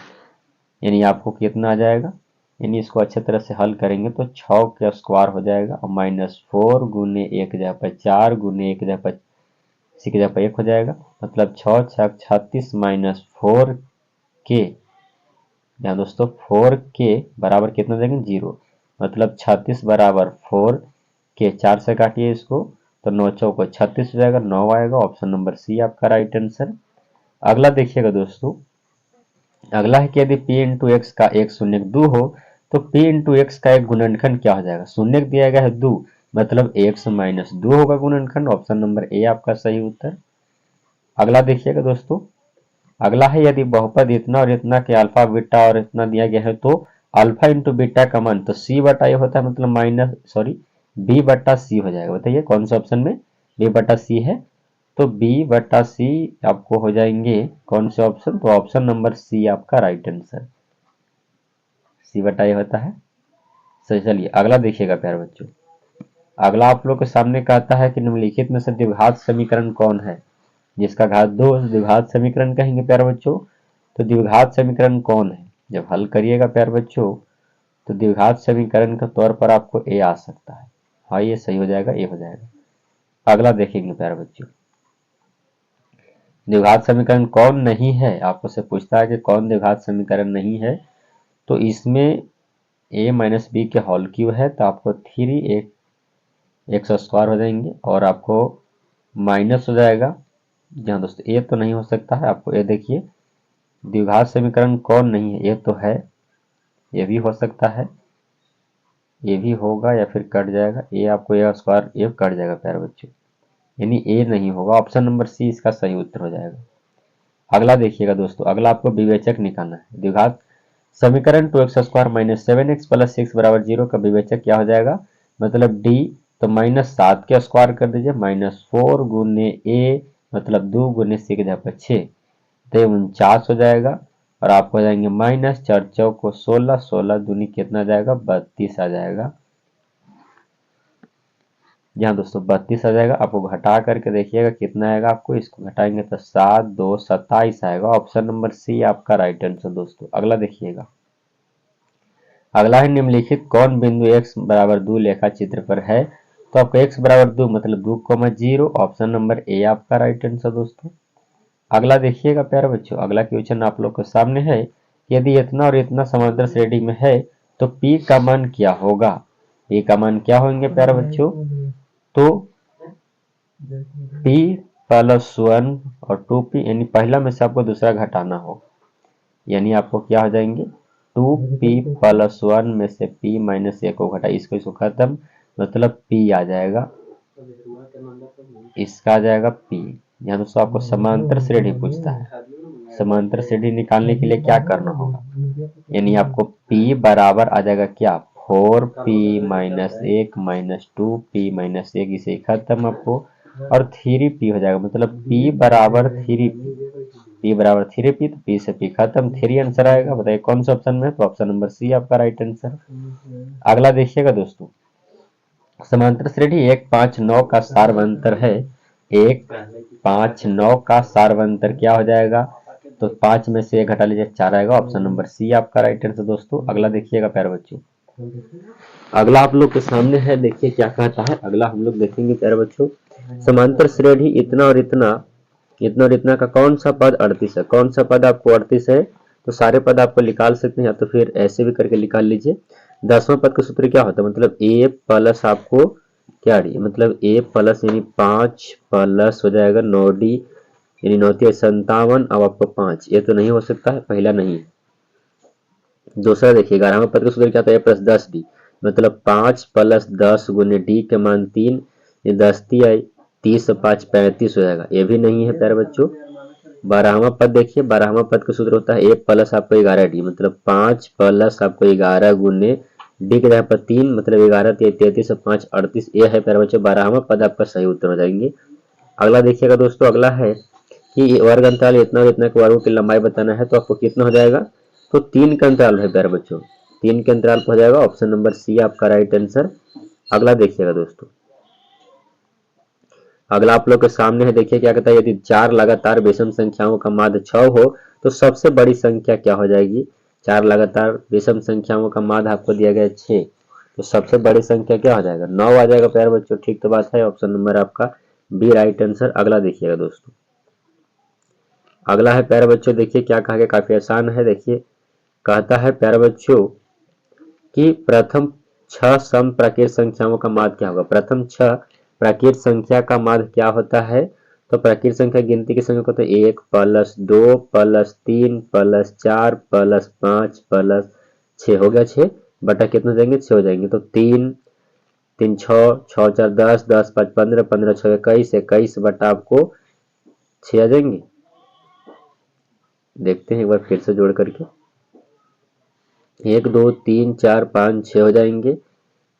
यानी आपको कितना आ जाएगा, यानी इसको अच्छे तरह से हल करेंगे तो 6 का स्क्वायर हो जाएगा और माइनस 4 गुने 1 जगह पर 4 गुने 1 जगह पर इसी की जगह पर 1 हो जाएगा। मतलब 6 छक 36 माइनस 4k। ध्यान दोस्तों 4k बराबर कितना देंगे 0। मतलब 36 बराबर 4k, 4 से काटिए इसको तो 9 चौको 36 हो जाएगा, 9 आएगा। ऑप्शन नंबर सी आपका राइट आंसर। अगला देखिएगा दोस्तों, अगला है कि यदि p इंटू एक्स का एक शून्य 2 हो तो p इंटू एक्स का एक गुणनखंड क्या हो जाएगा। शून्य दिया गया है 2, मतलब x माइनस 2 होगा गुणनखंड। ऑप्शन नंबर ए आपका सही उत्तर। अगला देखिएगा दोस्तों, अगला है यदि बहुपद इतना और इतना के अल्फा बीटा और इतना दिया गया है तो अल्फा इंटू बीटा का मान तो सी बटा ए होता है, मतलब माइनस सॉरी बी बटा सी हो जाएगा। बताइए कौन सा ऑप्शन में बी बटा सी है, तो बी बटा सी आपको हो जाएंगे कौन से ऑप्शन, तो ऑप्शन नंबर सी आपका राइट आंसर, सी बटा ए होता है। सही, चलिए अगला देखिएगा प्यारे बच्चों। अगला आप लोग के सामने कहता है कि निम्नलिखित में से द्विघात समीकरण कौन है जिसका घात 2 द्विघात समीकरण कहेंगे प्यारे बच्चों। तो द्विघात समीकरण कौन है, जब हल करिएगा प्यारे बच्चों तो द्विघात समीकरण के तौर पर आपको ए आ सकता है। हाँ ये सही हो जाएगा, ए हो जाएगा। अगला देखेंगे प्यारे बच्चों, द्विघात समीकरण कौन नहीं है, आपको से पूछता है कि कौन द्विघात समीकरण नहीं है। तो इसमें ए माइनस बी के होल क्यूब है तो आपको 3 स्क्वायर हो जाएंगे और आपको माइनस हो जाएगा। जहाँ दोस्तों ए तो नहीं हो सकता है, आपको ए देखिए द्विघात समीकरण कौन नहीं है, ये तो है, ये भी हो सकता है, ये भी होगा या फिर कट जाएगा, ये आपको ए स्क्वायर ये कट जाएगा प्यारे बच्चों, यानी ए नहीं होगा। ऑप्शन नंबर सी इसका सही उत्तर हो जाएगा। अगला देखिएगा दोस्तों, अगला आपको विवेचक निकालना है। द्विघात समीकरण 2x square minus 7x plus 6 बराबर 0 का विवेचक क्या हो जाएगा, मतलब डी। तो माइनस 7 के स्क्वायर कर दीजिए, माइनस 4 गुने ए मतलब 2 गुने सी के जगह पर 6 तो 49 हो जाएगा। और आपको हो जाएंगे माइनस 4 चौको 16, 16 दूनी कितना जाएगा 32 आ जाएगा। यहाँ दोस्तों 32 आ जाएगा, आपको घटा करके देखिएगा कितना आएगा, आपको इसको घटाएंगे तो 7 2 27 आएगा। ऑप्शन नंबर सी आपका राइट आंसर दोस्तों। अगला देखिएगा, अगला है निम्नलिखित कौन बिंदु x बराबर 2 लेखा चित्र पर है। तो आपको x बराबर 2 मतलब 2,0। ऑप्शन नंबर ए आपका राइट आंसर दोस्तों। अगला देखिएगा प्यारे बच्चों, अगला क्वेश्चन आप लोग के सामने है, यदि इतना और इतना समांतर श्रेणी में है तो P का मान क्या होगा। P का मान क्या होंगे प्यारे बच्चों, तो P प्लस 1 और 2P, यानी पहला में से आपको दूसरा घटाना हो, यानी आपको क्या हो जाएंगे 2P प्लस 1 में से P माइनस 1 को घटा, इसको खत्म, मतलब P आ जाएगा, इसका आ जाएगा P। यहाँ दोस्तों आपको समांतर श्रेणी पूछता है, समांतर श्रेणी निकालने के लिए क्या करना होगा, यानी आपको P बराबर आ जाएगा क्या 4P minus 1 minus 2P minus 1, इसे खत्म आपको, और 3P हो जाएगा, मतलब P बराबर 3P, P बराबर 3P, तो P से P खत्म, 3 आंसर आएगा। बताइए कौन सा ऑप्शन में, तो ऑप्शन नंबर सी आपका राइट आंसर। अगला देखिएगा दोस्तों, समांतर श्रेणी 1 5 9 का सारवंतर है, 1 5 9 का सारवंतर क्या हो जाएगा, तो 5 में से 1 घटा लीजिए 4 आएगा। ऑप्शन नंबर सी आपका राइट आंसर दोस्तों। अगला देखिएगा प्यारे बच्चों, अगला आप लोग के सामने है, देखिए क्या कहता है। अगला हम लोग देखेंगे प्यारे बच्चों, समांतर श्रेणी इतना और इतना, इतना और इतना का कौन सा पद 38 है। कौन सा पद आपको 38 है, तो सारे पद आपको निकाल सकते हैं, या तो फिर ऐसे भी करके निकाल लीजिए। 10वां पद का सूत्र क्या होता है, मतलब ए प्लस आपको क्या डी, मतलब ए प्लस यानी 5 प्लस हो जाएगा 9D, यानी 9 57, अब आपको 5, ये तो नहीं हो सकता है, पहला नहीं। दूसरा देखिए 11वां पद का सूत्र क्या था, ए प्लस 10D, मतलब 5 प्लस 10 गुने डी के मान 3, ये 10 30 5 35 हो जाएगा, ये भी नहीं है प्यारे बच्चों। 12वां पद देखिए, 12वां पद का सूत्र होता है ए प्लस आपको 11D, मतलब 5 प्लस आपको 11 गुने डी के जगह पर 3 मतलब 11, 33 और 5 38। ए है प्यारे बच्चों 12वां पद आपका सही उत्तर हो जाएंगे। अगला देखिएगा दोस्तों, अगला है कि वर्ग अंतराल इतना और इतना के वर्गों की लंबाई बताना है, तो आपको कितना हो जाएगा, तो 3 का अंतराल है प्यारे बच्चों, 3 के अंतराल पर हो जाएगा। ऑप्शन नंबर सी आपका राइट आंसर। अगला देखिएगा दोस्तों, अगला आप लोग के सामने है, देखिए क्या कहता है, यदि 4 लगातार विषम संख्याओं का माध्य 6 हो तो सबसे बड़ी संख्या क्या हो जाएगी। 4 लगातार विषम संख्याओं का माध्य आपको दिया गया है 6, तो सबसे बड़ी संख्या क्या हो जाएगा, 9 आ जाएगा प्यारे बच्चों। ठीक तो बात है, ऑप्शन नंबर आपका बी राइट आंसर। अगला देखिएगा दोस्तों, अगला है प्यारे बच्चों, देखिए क्या कहा गया, काफी आसान है। देखिए कहता है प्यारे बच्चों कि प्रथम 6 सम प्राकृत संख्याओं का माध्य क्या होगा। प्रथम 6 प्राकृत संख्या का माध्य क्या होता है, तो प्राकृत संख्या गिनती की संख्या को तो 1 plus 2 plus 3 plus 4 plus 5 plus 6 हो गया, 6 बटा कितना हो जाएंगे, 6 हो जाएंगे। तो 3 3 6 6 4 10 10 5 15 15 6 21 21 बटा आपको 6 आ जाएंगे। देखते हैं एक बार फिर से जोड़ करके, 1 2 3 4 5 6 हो जाएंगे।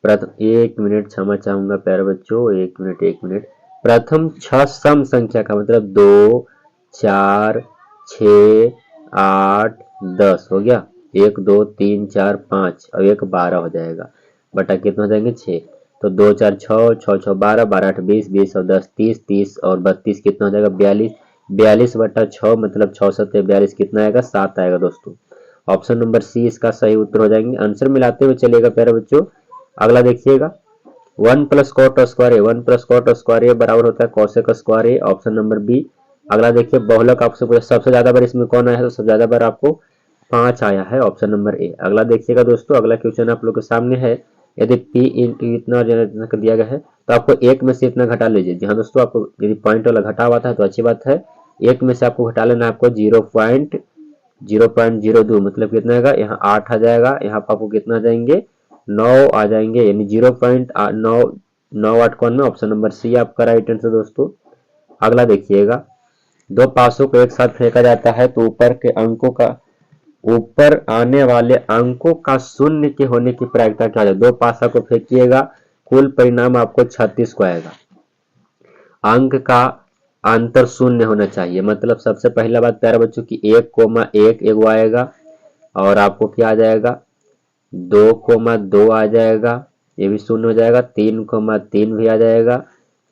प्रथम 1 मिनट क्षमा चाहूंगा प्यारे बच्चों, 1 मिनट 1 मिनट। प्रथम 6 सम संख्या का मतलब 2 4 6 8 10 हो गया, 1 2 3 4 5 और 1 12 हो जाएगा, बटा कितना हो जाएंगे 6। तो 2 4 6 6 6 12 12 8 20 20 और 10 30 30 और 32 कितना हो जाएगा 42 42 बटा 6 मतलब 6 7 42 कितना आएगा 7 आएगा दोस्तों। ऑप्शन नंबर सी इसका सही उत्तर हो जाएंगे। आंसर मिलाते हुए चलेगा प्यारे बच्चों। अगला देखिएगा, 1 प्लस कॉट स्क्वायर ए, 1 प्लस कॉट स्क्वायर ए बराबर होता है कॉसेक स्क्वायर ए, ऑप्शन नंबर बी। अगला देखिए बहुलक आपसे पूछा सबसे ज्यादा बार इसमें कौन आया है, तो सबसे ज्यादा बार आपको 5 आया है, ऑप्शन नंबर ए। अगला देखिएगा दोस्तों, अगला क्वेश्चन आप लोग के सामने है, यदि पी इंटू इतना इतना कर दिया गया है तो आपको एक में से इतना घटा लीजिए। जी हाँ दोस्तों, आपको यदि पॉइंट वाला घटा हुआ था तो अच्छी बात है, एक में से आपको घटा लेना, आपको 0.02 मतलब कितना आएगा, यहाँ 8 आ जाएगा, यहाँ पर आपको कितना आ जाएंगे 9 आ जाएंगे, यानी 0.998 कौन में, ऑप्शन नंबर सी आपका राइट आंसर दोस्तों। अगला देखिएगा, दो पासों को एक साथ फेंका जाता है तो ऊपर आने वाले अंकों का शून्य के होने की प्रायिकता क्या है। दो पासा को फेंकिएगा, कुल परिणाम आपको 36 को आएगा, अंक का अंतर शून्य होना चाहिए। मतलब सबसे पहला बात प्यारे बच्चों की 1,1 एगो आएगा, और आपको क्या आ जाएगा 2,2 आ जाएगा, ये भी शून्य हो जाएगा, 3,3 भी आ जाएगा,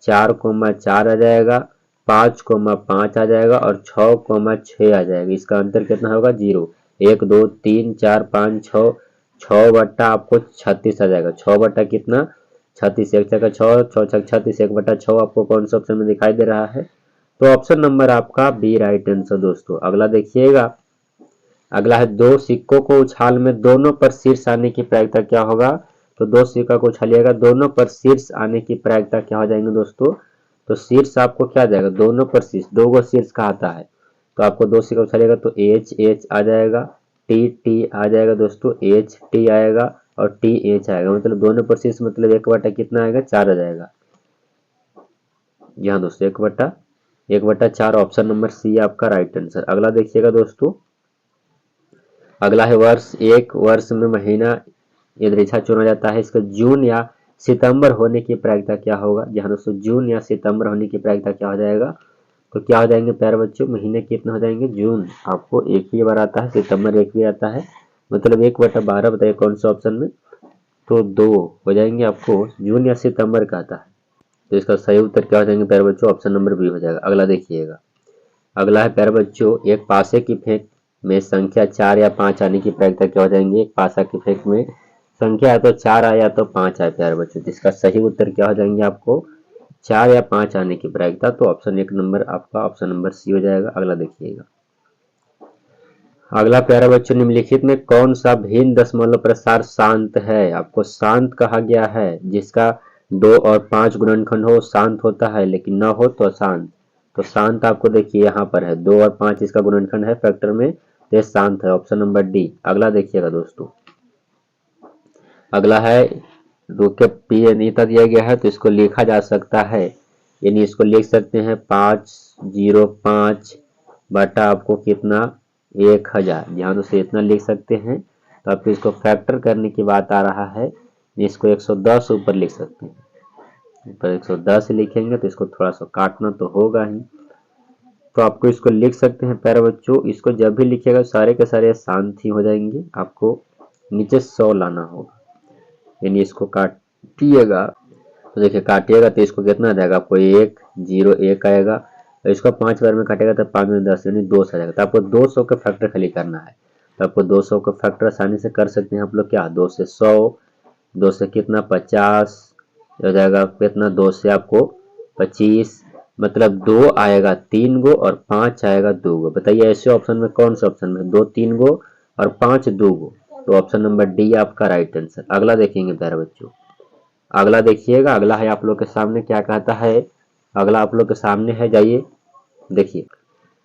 4,4 आ जाएगा, 5,5 आ जाएगा और 6,6 आ जाएगा। इसका अंतर कितना होगा 0। 1 2 3 4 5 6 6 बट्टा आपको 36 आ जाएगा, 6 बट्टा कितना 36, एक छक्का 6 6 छक्का 36, 1 बट्टा 6 आपको कौन सा ऑप्शन में दिखाई दे रहा है, तो ऑप्शन नंबर आपका बी राइट आंसर दोस्तों। अगला देखिएगा, अगला है दो सिक्कों को उछाल में दोनों पर शीर्ष आने की प्रायिकता क्या होगा। तो दो सिक्का को उछालिएगा, दोनों पर शीर्ष आने की प्रायिकता क्या हो जाएंगे दोस्तों, तो शीर्ष आपको क्या आ जाएगा, दोनों पर शीर्ष, दो गो शीर्ष का आता है, तो आपको दो सिक्का उछालिएगा तो एच एच आ जाएगा, टी टी आ जाएगा दोस्तों, एच टी आएगा और टी एच आएगा, मतलब दोनों पर शीर्ष मतलब 1 बटा कितना आएगा 4 आ जाएगा। यहाँ दोस्तों 1 बटा 4, ऑप्शन नंबर सी आपका राइट आंसर। अगला देखिएगा दोस्तों, अगला है वर्ष, एक वर्ष में महीना यदि चुना जाता है, इसका जून या सितंबर होने की प्रायिकता क्या होगा। जहाँ दोस्तों जून या सितंबर होने की प्रायिकता क्या हो जाएगा, तो क्या हो जाएंगे प्यारे बच्चों, महीने कितना हो जाएंगे, जून आपको एक ही बार आता है, सितंबर एक भी आता है, मतलब 1/12 बताइए कौन सा ऑप्शन में, तो 2 हो जाएंगे, आपको जून या सितंबर का आता है, तो इसका सही उत्तर क्या हो जाएंगे प्यारे बच्चों, ऑप्शन नंबर बी हो जाएगा। अगला देखिएगा, अगला है प्यारे बच्चों, एक पासे की फेंक में संख्या 4 या 5 आने की प्रायिकता क्या हो जाएंगे। एक पासा की फेंक में संख्या या तो 4 आए या तो 5 आए प्यारे बच्चों, जिसका सही उत्तर क्या हो जाएंगे आपको 4 या 5 आने की प्रायिकता, तो ऑप्शन 1 नंबर आपका ऑप्शन नंबर सी हो जाएगा। अगला देखिएगा, अगला प्यारे बच्चों, निम्नलिखित में कौन सा भिन्न दशमलव प्रसार शांत है। आपको शांत कहा गया है, जिसका 2 और 5 गुणनखंड हो शांत होता है, लेकिन न हो तो अशांत। तो शांत आपको देखिए यहाँ पर है, 2 और 5 इसका गुणनखंड है फैक्टर में, तो ये शांत है, ऑप्शन नंबर डी। अगला देखिएगा दोस्तों, अगला है रुके पी अनीता दिया गया है, तो इसको लिखा जा सकता है, यानी इसको लिख सकते हैं 505 बटा आपको कितना 1000, यहाँ से इतना लिख सकते हैं, तो आपको इसको फैक्टर करने की बात आ रहा है, इसको 110 ऊपर लिख सकते हैं। ऊपर 110 लिखेंगे तो इसको थोड़ा सा काटना तो होगा ही, तो आपको इसको लिख सकते हैं प्यारे बच्चों। इसको जब भी लिखिएगा सारे के सारे शांत ही हो जाएंगे, आपको नीचे 100 लाना होगा, यानी इसको काटिएगा तो देखिए काटिएगा तो इसको कितना आ जाएगा आपको 1 0 1 आएगा, और इसको 5 बार में काटेगा तो 5 में 10 यानी 200 आ जाएगा। तो आपको 200 का फैक्टर खाली करना है, तो आपको 200 का फैक्टर आसानी से कर सकते हैं आप लोग। क्या 2 से 100, 2 से कितना 50 हो जाएगा कितना, 2 से आपको 25, मतलब 2 आएगा 3 गो और 5 आएगा 2 गो। बताइए ऐसे ऑप्शन में कौन सा ऑप्शन में 2 3 गो और 5 2 गो, तो ऑप्शन नंबर डी आपका राइट आंसर। अगला देखेंगे प्यारे बच्चों, अगला देखिएगा, अगला है आप लोग के सामने क्या कहता है, अगला आप लोग के सामने है, जाइए देखिए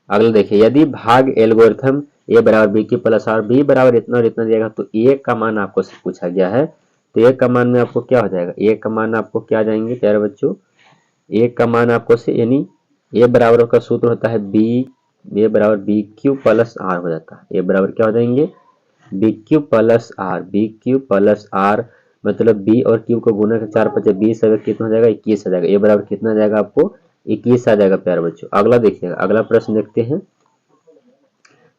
अगला। देखिए यदि भाग एल्गोरिथम ए बराबर B Q plus R B बराबर इतना और इतना दिएगा, तो ए का मान आपको पूछा गया है, तो ए का मान में आपको क्या हो जाएगा, ए का मान आपको क्या आ जाएंगे प्यारे बच्चों, ए का मान आपको से यानी ए बराबर का सूत्र होता है बी, ए बराबर बी क्यू प्लस आर हो जाता है। ए बराबर क्या हो जाएंगे B Q plus R, B Q plus R मतलब बी और क्यू को गुना के 4 5 20 अगर कितना हो जाएगा 21 आ जाएगा। ए बराबर कितना आ जाएगा आपको 21 आ जाएगा प्यारे बच्चों। अगला देखिएगा, अगला प्रश्न देखते हैं।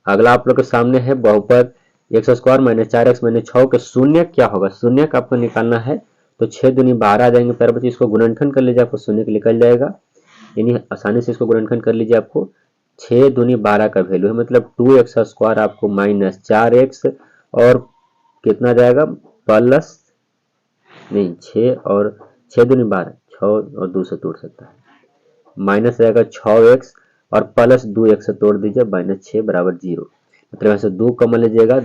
अगला आप लोग के सामने है बहुपद x square minus 4x minus 6 के शून्य क्या होगा, शून्य का आपको निकालना है, तो 6 दूनी 12 आ जाएंगे प्यारे बच्चों। इसको गुणनखंड कर लीजिए, आपको शून्य निकल जाएगा, यानी आसानी से इसको गुणनखंड कर लीजिए। आपको 6 दूनी 12 का वैल्यू है, मतलब 2x स्क्वायर आपको माइनस 4x और कितना जाएगा प्लस नहीं 6 और 6 दूनी 12, 6 और 2 से तोड़ सकता है, माइनस रहेगा 6x और प्लस 2x से तोड़ दीजिए माइनस 6 बराबर 0, मतलब यहाँ से 2 कॉमन लीजिएगा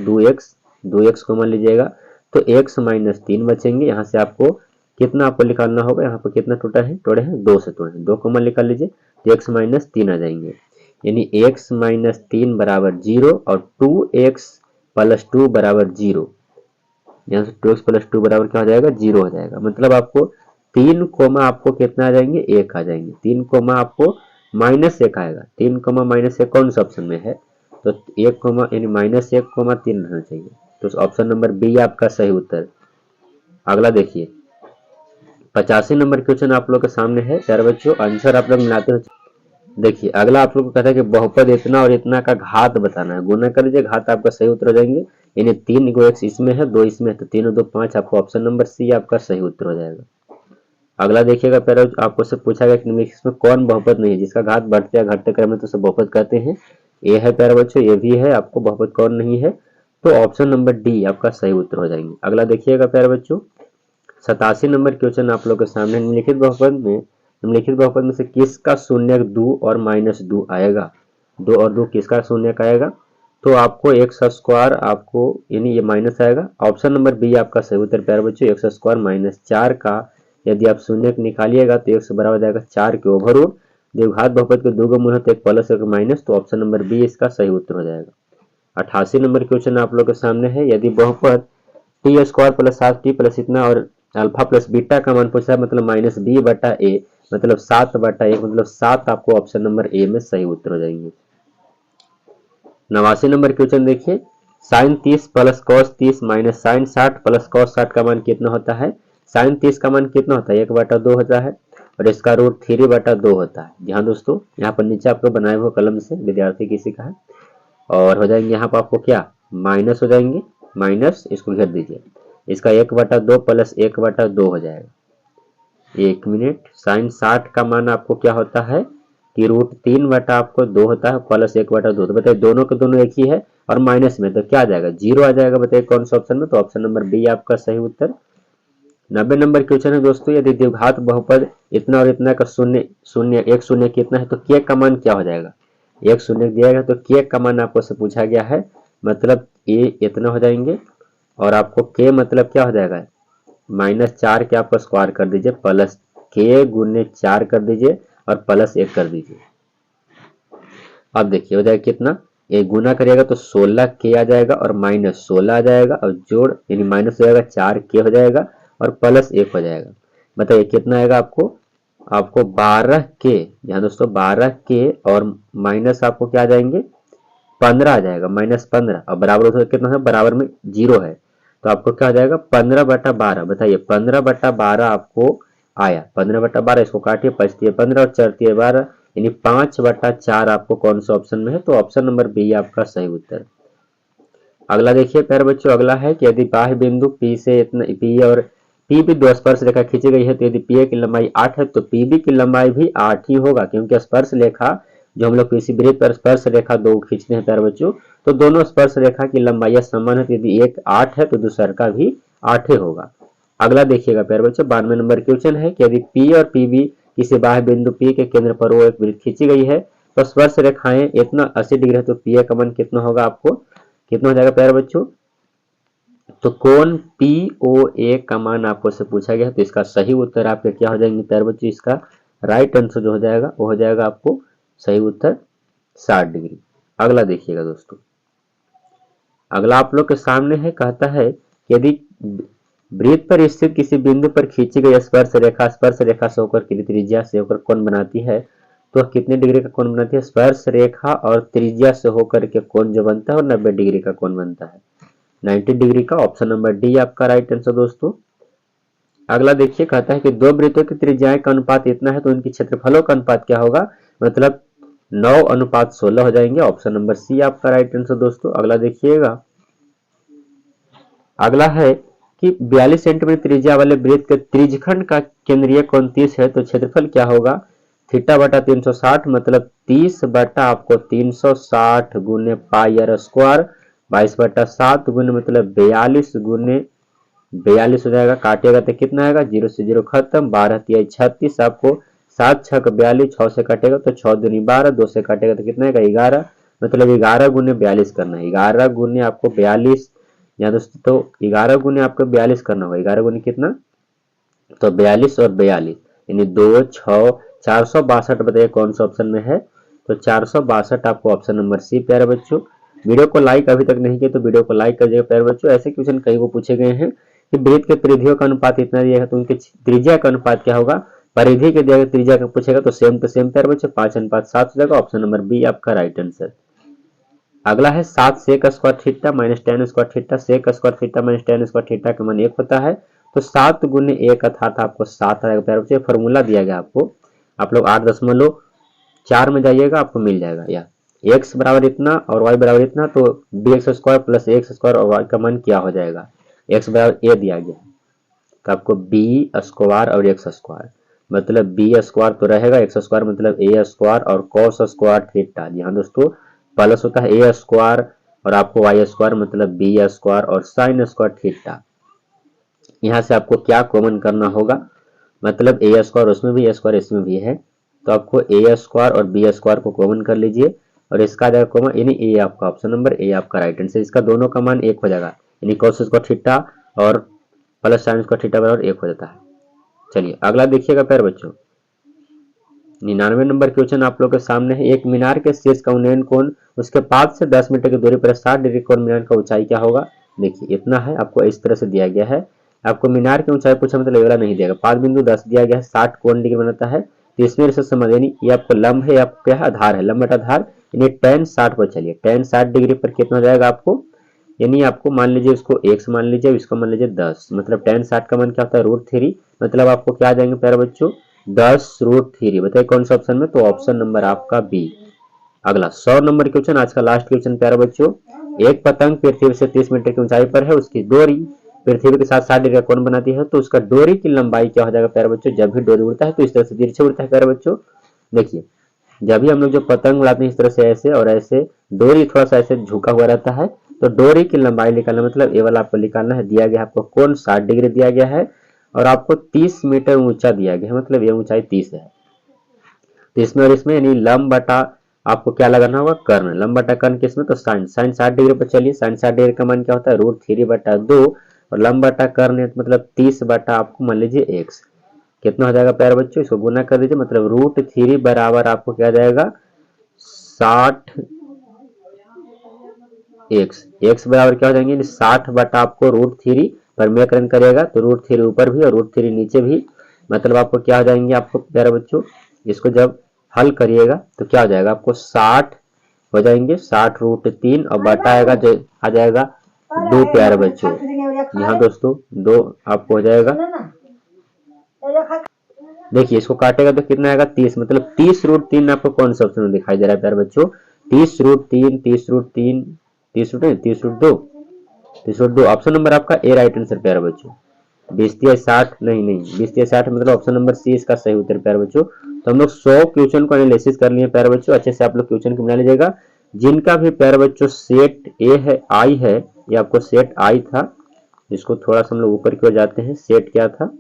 2x कॉमन लीजिएगा तो x माइनस 3 बचेंगे। यहाँ से आपको कितना आपको निकालना होगा, यहाँ पर कितना टोटा है तोड़े हैं 2 से तोड़े हैं, 2 कॉमन निकाल लीजिए तो x माइनस 3 आ जाएंगे, यानी x माइनस 3 बराबर 0 और 2x प्लस 2 बराबर 0, यहाँ से 2x प्लस 2 बराबर क्या हो जाएगा 0 हो जाएगा। मतलब आपको 3 कोमा आपको कितना आ जाएंगे 1 आ जाएंगे, 3 कोमा आपको माइनस 1 आएगा, 3 कोमा माइनस 1 कौन सा ऑप्शन में है, तो 1 कोमा यानी माइनस 1 कोमा 3 रहना चाहिए, तो ऑप्शन नंबर बी आपका सही उत्तर। अगला देखिए 85 नंबर क्वेश्चन आप लोग के सामने है प्यारे बच्चों, आंसर आप लोग मिलाते हो। देखिए अगला आप लोग को कहता है कि बहुपद इतना और इतना का घात बताना है, गुना कर लीजिए घात आपका सही उत्तर हो जाएंगे, यानी 3 को x इसमें है 2 इसमें है, तो 3 और 2 5 आपको ऑप्शन नंबर सी आपका सही उत्तर हो जाएगा। अगला देखिएगा पहले आपको से पूछा गया कि इसमें कौन बहुपद नहीं है जिसका घात बढ़ते या घटते क्रम में तो उसे बहुपद कहते हैं, ये है प्यारे बच्चों, ये भी है, आपको बहुपद कौन नहीं है, तो ऑप्शन नंबर डी आपका सही उत्तर हो जाएंगे। अगला देखिएगा प्यारे बच्चों 87 नंबर क्वेश्चन आप लोग के सामने, निम्नलिखित बहुपद में से किसका शून्य 2 और माइनस 2 आएगा, 2 और 2 किसका शून्य आएगा, तो आपको एक्स स्क्वायर आपको यानी ये माइनस आएगा, ऑप्शन नंबर बी आपका सही उत्तर प्यारे बच्चों। एक्स स्क्वायर माइनस 4 का यदि आप शून्य निकालिएगा तो एक्स बराबर हो जाएगा 4 के ओवर रूट, द्विघात बहुपद के 2 मूल है तो एक प्लस एक माइनस, तो ऑप्शन नंबर बी इसका सही उत्तर हो जाएगा। 88 नंबर क्वेश्चन आप लोग के सामने है, यदि बहुपद T square plus 7t plus इतना और अल्फा प्लस बीटा का मान पूछा है, मतलब माइनस बी बटा ए मतलब 7 बटा 1 मतलब 7 आपको ऑप्शन नंबर ए में सही उत्तर हो जाएंगे। 89 नंबर क्वेश्चन देखिए, sine 30 plus cos 30 minus sine 60 plus cos 60 का मान कितना होता है, साइन 30 का मान कितना होता है 1 बटा 2 होता है और इसका रूट 3 बटा 2 होता है। ध्यान दोस्तों यहाँ पर नीचे आपको बनाए हुए कलम से विद्यार्थी किसी का है, और हो जाएंगे यहाँ पर आपको क्या माइनस हो जाएंगे, माइनस इसको घेर दीजिए, इसका 1 बटा 2 प्लस 1 बटा 2 हो जाएगा। 1 मिनट, साइन 60 का मान आपको क्या होता है कि रूट 3 बटा आपको 2 होता है प्लस 1 बटा 2, तो बताइए दोनों के दोनों एक ही है और माइनस में तो क्या आ जाएगा 0 आ जाएगा। बताइए कौन सा ऑप्शन में, तो ऑप्शन नंबर बी आपका सही उत्तर। 90 नंबर क्वेश्चन है दोस्तों, यदि द्विघात बहुपद इतना और इतना का शून्य शून्य एक शून्य कितना है तो के का मान क्या हो जाएगा, एक शून्य दिया गया तो के का मान आपको से पूछा गया है, मतलब ए इतना हो जाएंगे और आपको के मतलब क्या हो जाएगा माइनस 4 के आपको स्क्वायर कर दीजिए प्लस के गुने 4 कर दीजिए और प्लस 1 कर दीजिए। अब देखिए हो जाएगा कितना, एक गुना करिएगा तो 16 के आ जाएगा और माइनस 16 आ जाएगा और जोड़ यानी माइनस हो जाएगा 4 के हो जाएगा और प्लस 1 हो जाएगा। बताइए कितना आएगा आपको, आपको 12 के, यहाँ दोस्तों 12 के और माइनस आपको क्या आ जाएंगे 15 आ जाएगा, -15, और बराबर उधर कितना है, बराबर में 0 है, तो आपको क्या हो जाएगा 15/12। बताइए 15/12 आपको आया, 15/12, इसको काटिए, 5×15 और 4×12, यानी 5/4 आपको कौन सा ऑप्शन में है, तो ऑप्शन नंबर बी आपका सही उत्तर। अगला देखिए प्यारे बच्चों, अगला है कि यदि बाह्य बिंदु P से इतना P और P भी दो स्पर्श रेखा खींची गई है, तो यदि PA की लंबाई 8 है तो PB की लंबाई भी 8 ही होगा, क्योंकि स्पर्श रेखा जो हम लोग किसी वृत्त पर स्पर्श रेखा दो खींचते हैं प्यारे बच्चों, तो दोनों स्पर्श रेखा की लंबाई समान है, तो यदि एक 8 है तो दूसरा का भी 8 ही होगा। अगला देखिएगा प्यारे बच्चों, 92 नंबर क्वेश्चन है कि यदि P और PB किसी बाह्य बिंदु P के केंद्र पर वो एक वृत्त खींची गई है, तो स्पर्श रेखाएं इतना 80 डिग्री है, तो PA का मान कितना होगा, आपको कितना हो जाएगा प्यारे बच्चों, तो कोण POA का मान आपको से पूछा गया है, तो इसका सही उत्तर आपके क्या हो जाएंगे प्यारे बच्चों, इसका राइट आंसर जो हो जाएगा वो हो जाएगा आपको सही उत्तर 60 डिग्री। अगला देखिएगा दोस्तों, अगला आप लोग के सामने है, कहता है यदि वृत्त पर स्थित किसी बिंदु पर खींची गई स्पर्श रेखा से होकर त्रिज्या से होकर कोण बनाती है, तो कितने डिग्री का कोण बनाती है, स्पर्श रेखा और त्रिज्या से होकर के कोण जो बनता है और 90 डिग्री का कोण बनता है, 90 डिग्री का, ऑप्शन नंबर डी आपका राइट आंसर दोस्तों। अगला देखिए, कहता है कि दो वृत्तों की त्रिज्याएं का अनुपात इतना है तो उनकी क्षेत्रफलों का अनुपात क्या होगा, मतलब 9:16 हो जाएंगे, ऑप्शन नंबर सी आपका राइट आंसर दोस्तों। अगला देखिएगा, अगला है कि 42 सेंटीमीटर त्रिज्या वाले वृत्त के त्रिज्यखंड का केंद्रीय कोण 30 है, तो क्षेत्रफल क्या होगा, θ/360, मतलब 30 बटा आपको 360 गुने पाई आर स्क्वायर, 22/7 गुने मतलब 42 गुने 42 हो जाएगा, काटेगा तो कितना आएगा, 0 से 0 खत्म, 12×3 = 36, आपको 7×6 = 42, 6 से काटेगा तो 6×2 = 12, 2 से काटेगा तो कितना आएगा 11, मतलब 11 गुने 42 करना है, 11 गुने आपको 42, या दोस्तों तो 11 गुने आपको 42 करना होगा, 11 गुने कितना, तो 42 और 42 यानी 2 6 462, बताइए कौन सा ऑप्शन में है, तो 462 आपको ऑप्शन नंबर सी प्यारे बच्चों। वीडियो को लाइक अभी तक नहीं किया तो वीडियो को लाइक कर दिएगा प्यारे बच्चों। ऐसे क्वेश्चन कई वो पूछे गए हैं कि वृत्त के परिधियों का अनुपात इतना दिया है तो उनके त्रिज्या का अनुपात क्या होगा, परिधि के दिया त्रिज्या का पूछेगा तो सेम टू सेम प्यारे बच्चों 5:7 हो जाएगा, ऑप्शन नंबर बी आपका राइट आंसर। अगला है 7 sec square theta minus tan square theta, sec square theta minus tan square theta का मान 1 होता है, तो 7 गुने 1 अर्थात आपको 7 आएगा प्यारे बच्चों। फॉर्मूला दिया गया आपको, आप लोग 8.4 में जाइएगा आपको मिल जाएगा, या x बराबर इतना और y बराबर इतना, तो bx square plus x square और y का मान क्या हो जाएगा, x बराबर a दिया गया तो आपको b स्क्वायर और x स्क्वायर, मतलब b स्क्वायर तो रहेगा, x स्क्वायर मतलब a स्क्वायर और cos स्क्वायर थीटा, जी हाँ दोस्तों, प्लस होता है a स्क्वायर और आपको y स्क्वायर मतलब b स्क्वायर और sin स्क्वायर थीटा। यहाँ से आपको क्या कॉमन करना होगा, मतलब a स्क्वायर उसमें भी, a स्क्वायर इसमें भी है, तो आपको a स्क्वायर और b स्क्वायर को कॉमन कर लीजिए और इसका जाएगा कॉमन, यानी a आपका ऑप्शन नंबर ए आपका राइट आंसर, इसका दोनों का मान 1 हो जाएगा, यानी cos स्क्वायर थीटा और प्लस sin स्क्वायर थीटा बराबर 1 हो जाता है। चलिए अगला देखिएगा प्यारे बच्चों, 99 नंबर क्वेश्चन आप लोग के सामने है, एक मीनार के शीर्ष का उन्नयन कोण उसके पाद से 10 मीटर की दूरी पर 60 डिग्री कोण, मीनार का ऊंचाई क्या होगा, देखिए इतना है, आपको इस तरह से दिया गया है, आपको मीनार की ऊंचाई पूछा मतलब वाला नहीं दिया, पाद बिंदु 10 दिया गया है, 60 कोण डिग्री बनाता है, तो इसमें से समझ, यानी ये आपको लंब है या क्या आधार है, लंब बटा आधार, यानी tan 60 पर चलिए, tan 60 डिग्री पर कितना हो जाएगा आपको, यानी आपको मान लीजिए इसको x मान लीजिए, इसको मान लीजिए 10, मतलब tan 60 का मान क्या होता है √3, मतलब आपको क्या आ जाएंगे प्यारे बच्चों 10√3, बताइए कौन सा ऑप्शन में, तो ऑप्शन नंबर आपका बी। अगला 100 नंबर क्वेश्चन, आज का लास्ट क्वेश्चन प्यारे बच्चों, एक पतंग पृथ्वी से 30 मीटर की ऊंचाई पर है, उसकी डोरी पृथ्वी के साथ 60 डिग्री का कोण बनाती है, तो उसका डोरी की लंबाई क्या हो जाएगा प्यारे बच्चों, जब भी डोरी उड़ता है तो इस तरह से तिरछे उड़ता है प्यारे बच्चों, देखिए जब भी हम लोग जो पतंग उड़ाते हैं इस तरह से ऐसे और ऐसे, डोरी थोड़ा सा ऐसे झुका हुआ रहता है, तो डोरी की लंबाई निकालना, मतलब ये वाला आपको निकालना है, दिया गया आपको कोण 60 डिग्री दिया गया है और आपको 30 मीटर ऊंचा दिया गया है, मतलब ये ऊंचाई 30 है, तो इसमें और इसमें यानी लंब बटा आपको क्या लगाना होगा, कर्ण, लंब बटा कर्ण किसमें, तो साइन, साइन 60 डिग्री पर चलिए, साइन 60 डिग्री का मान क्या होता है √3/2 और लंब बटा कर्ण मतलब 30 बटा आपको मान लीजिए x, कितना हो जाएगा प्यारे बच्चों, इसको गुना कर दीजिए, मतलब √3 बराबर आपको क्या जाएगा 60 x बराबर क्या हो जाएंगे 60 बटा आपको √3 पर मेकरण करेगा तो √3 ऊपर भी और √3 नीचे भी, मतलब आपको क्या हो जाएंगे आपको प्यारे बच्चों, इसको जब हल करिएगा तो क्या हो जाएगा आपको 60 हो जाएंगे 60√3 और बटा आएगा जो आ जाएगा 2 प्यारे बच्चों। यहाँ दोस्तों 2 आपको हो जाएगा। देखिए इसको काटेगा तो कितना आएगा 30, मतलब 30√3 आपको कौन सा ऑप्शन में दिखाई दे रहा है प्यारे बच्चों? 30√3, 30√3, 30√3, 30√2, 30√2 ऑप्शन नंबर आपका ए राइट आंसर प्यारे बच्चों। 20×60 नहीं 20×60 मतलब ऑप्शन नंबर सी इसका सही उत्तर प्यारे बच्चों। तो हम लोग 100 क्वेश्चन को एनालिसिस कर लिए प्यारे बच्चों। अच्छे से आप लोग क्वेश्चन को बना लीजिएगा। जिनका भी प्यारे बच्चों सेट ए है, आई है, ये आपको सेट आई था, इसको थोड़ा सा हम लोग ऊपर की ओर जाते हैं। सेट क्या था?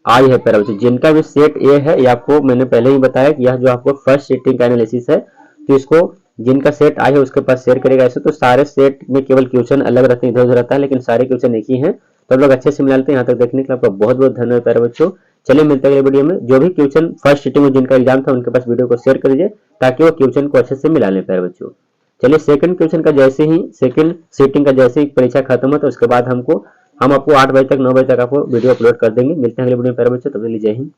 आई है प्यारे बच्चों। जिनका भी सेट ए है, ये आपको मैंने पहले ही बताया कि यह जो आपको फर्स्ट सेटिंग का एनालिसिस है, तो इसको जिनका सेट आई है उसके पास शेयर करेगा। ऐसे तो सारे सेट में केवल क्वेश्चन अलग रहते हैं, इधर उधर रहता है, लेकिन सारे क्वेश्चन एक ही हैं। तो आप लोग अच्छे से मिला लेते हैं। यहाँ तक देखने के लिए आपका बहुत बहुत धन्यवाद प्यारे बच्चों। चलिए मिलते हैं अगले वीडियो में। जो भी क्वेश्चन फर्स्ट सेटिंग में जिनका एग्जाम था उनके पास वीडियो को शेयर कर दीजिए ताकि वो क्वेश्चन को अच्छे से मिला लें प्यारे बच्चों। चलिए सेकंड क्वेश्चन का जैसे ही सेकंड सेटिंग का जैसे ही परीक्षा खत्म हो तो उसके बाद हम आपको 8 बजे तक 9 बजे तक आपको वीडियो अपलोड कर देंगे। मिलते हैं अगले वीडियो में प्यारे बच्चों, तब तक के लिए जय हिंद।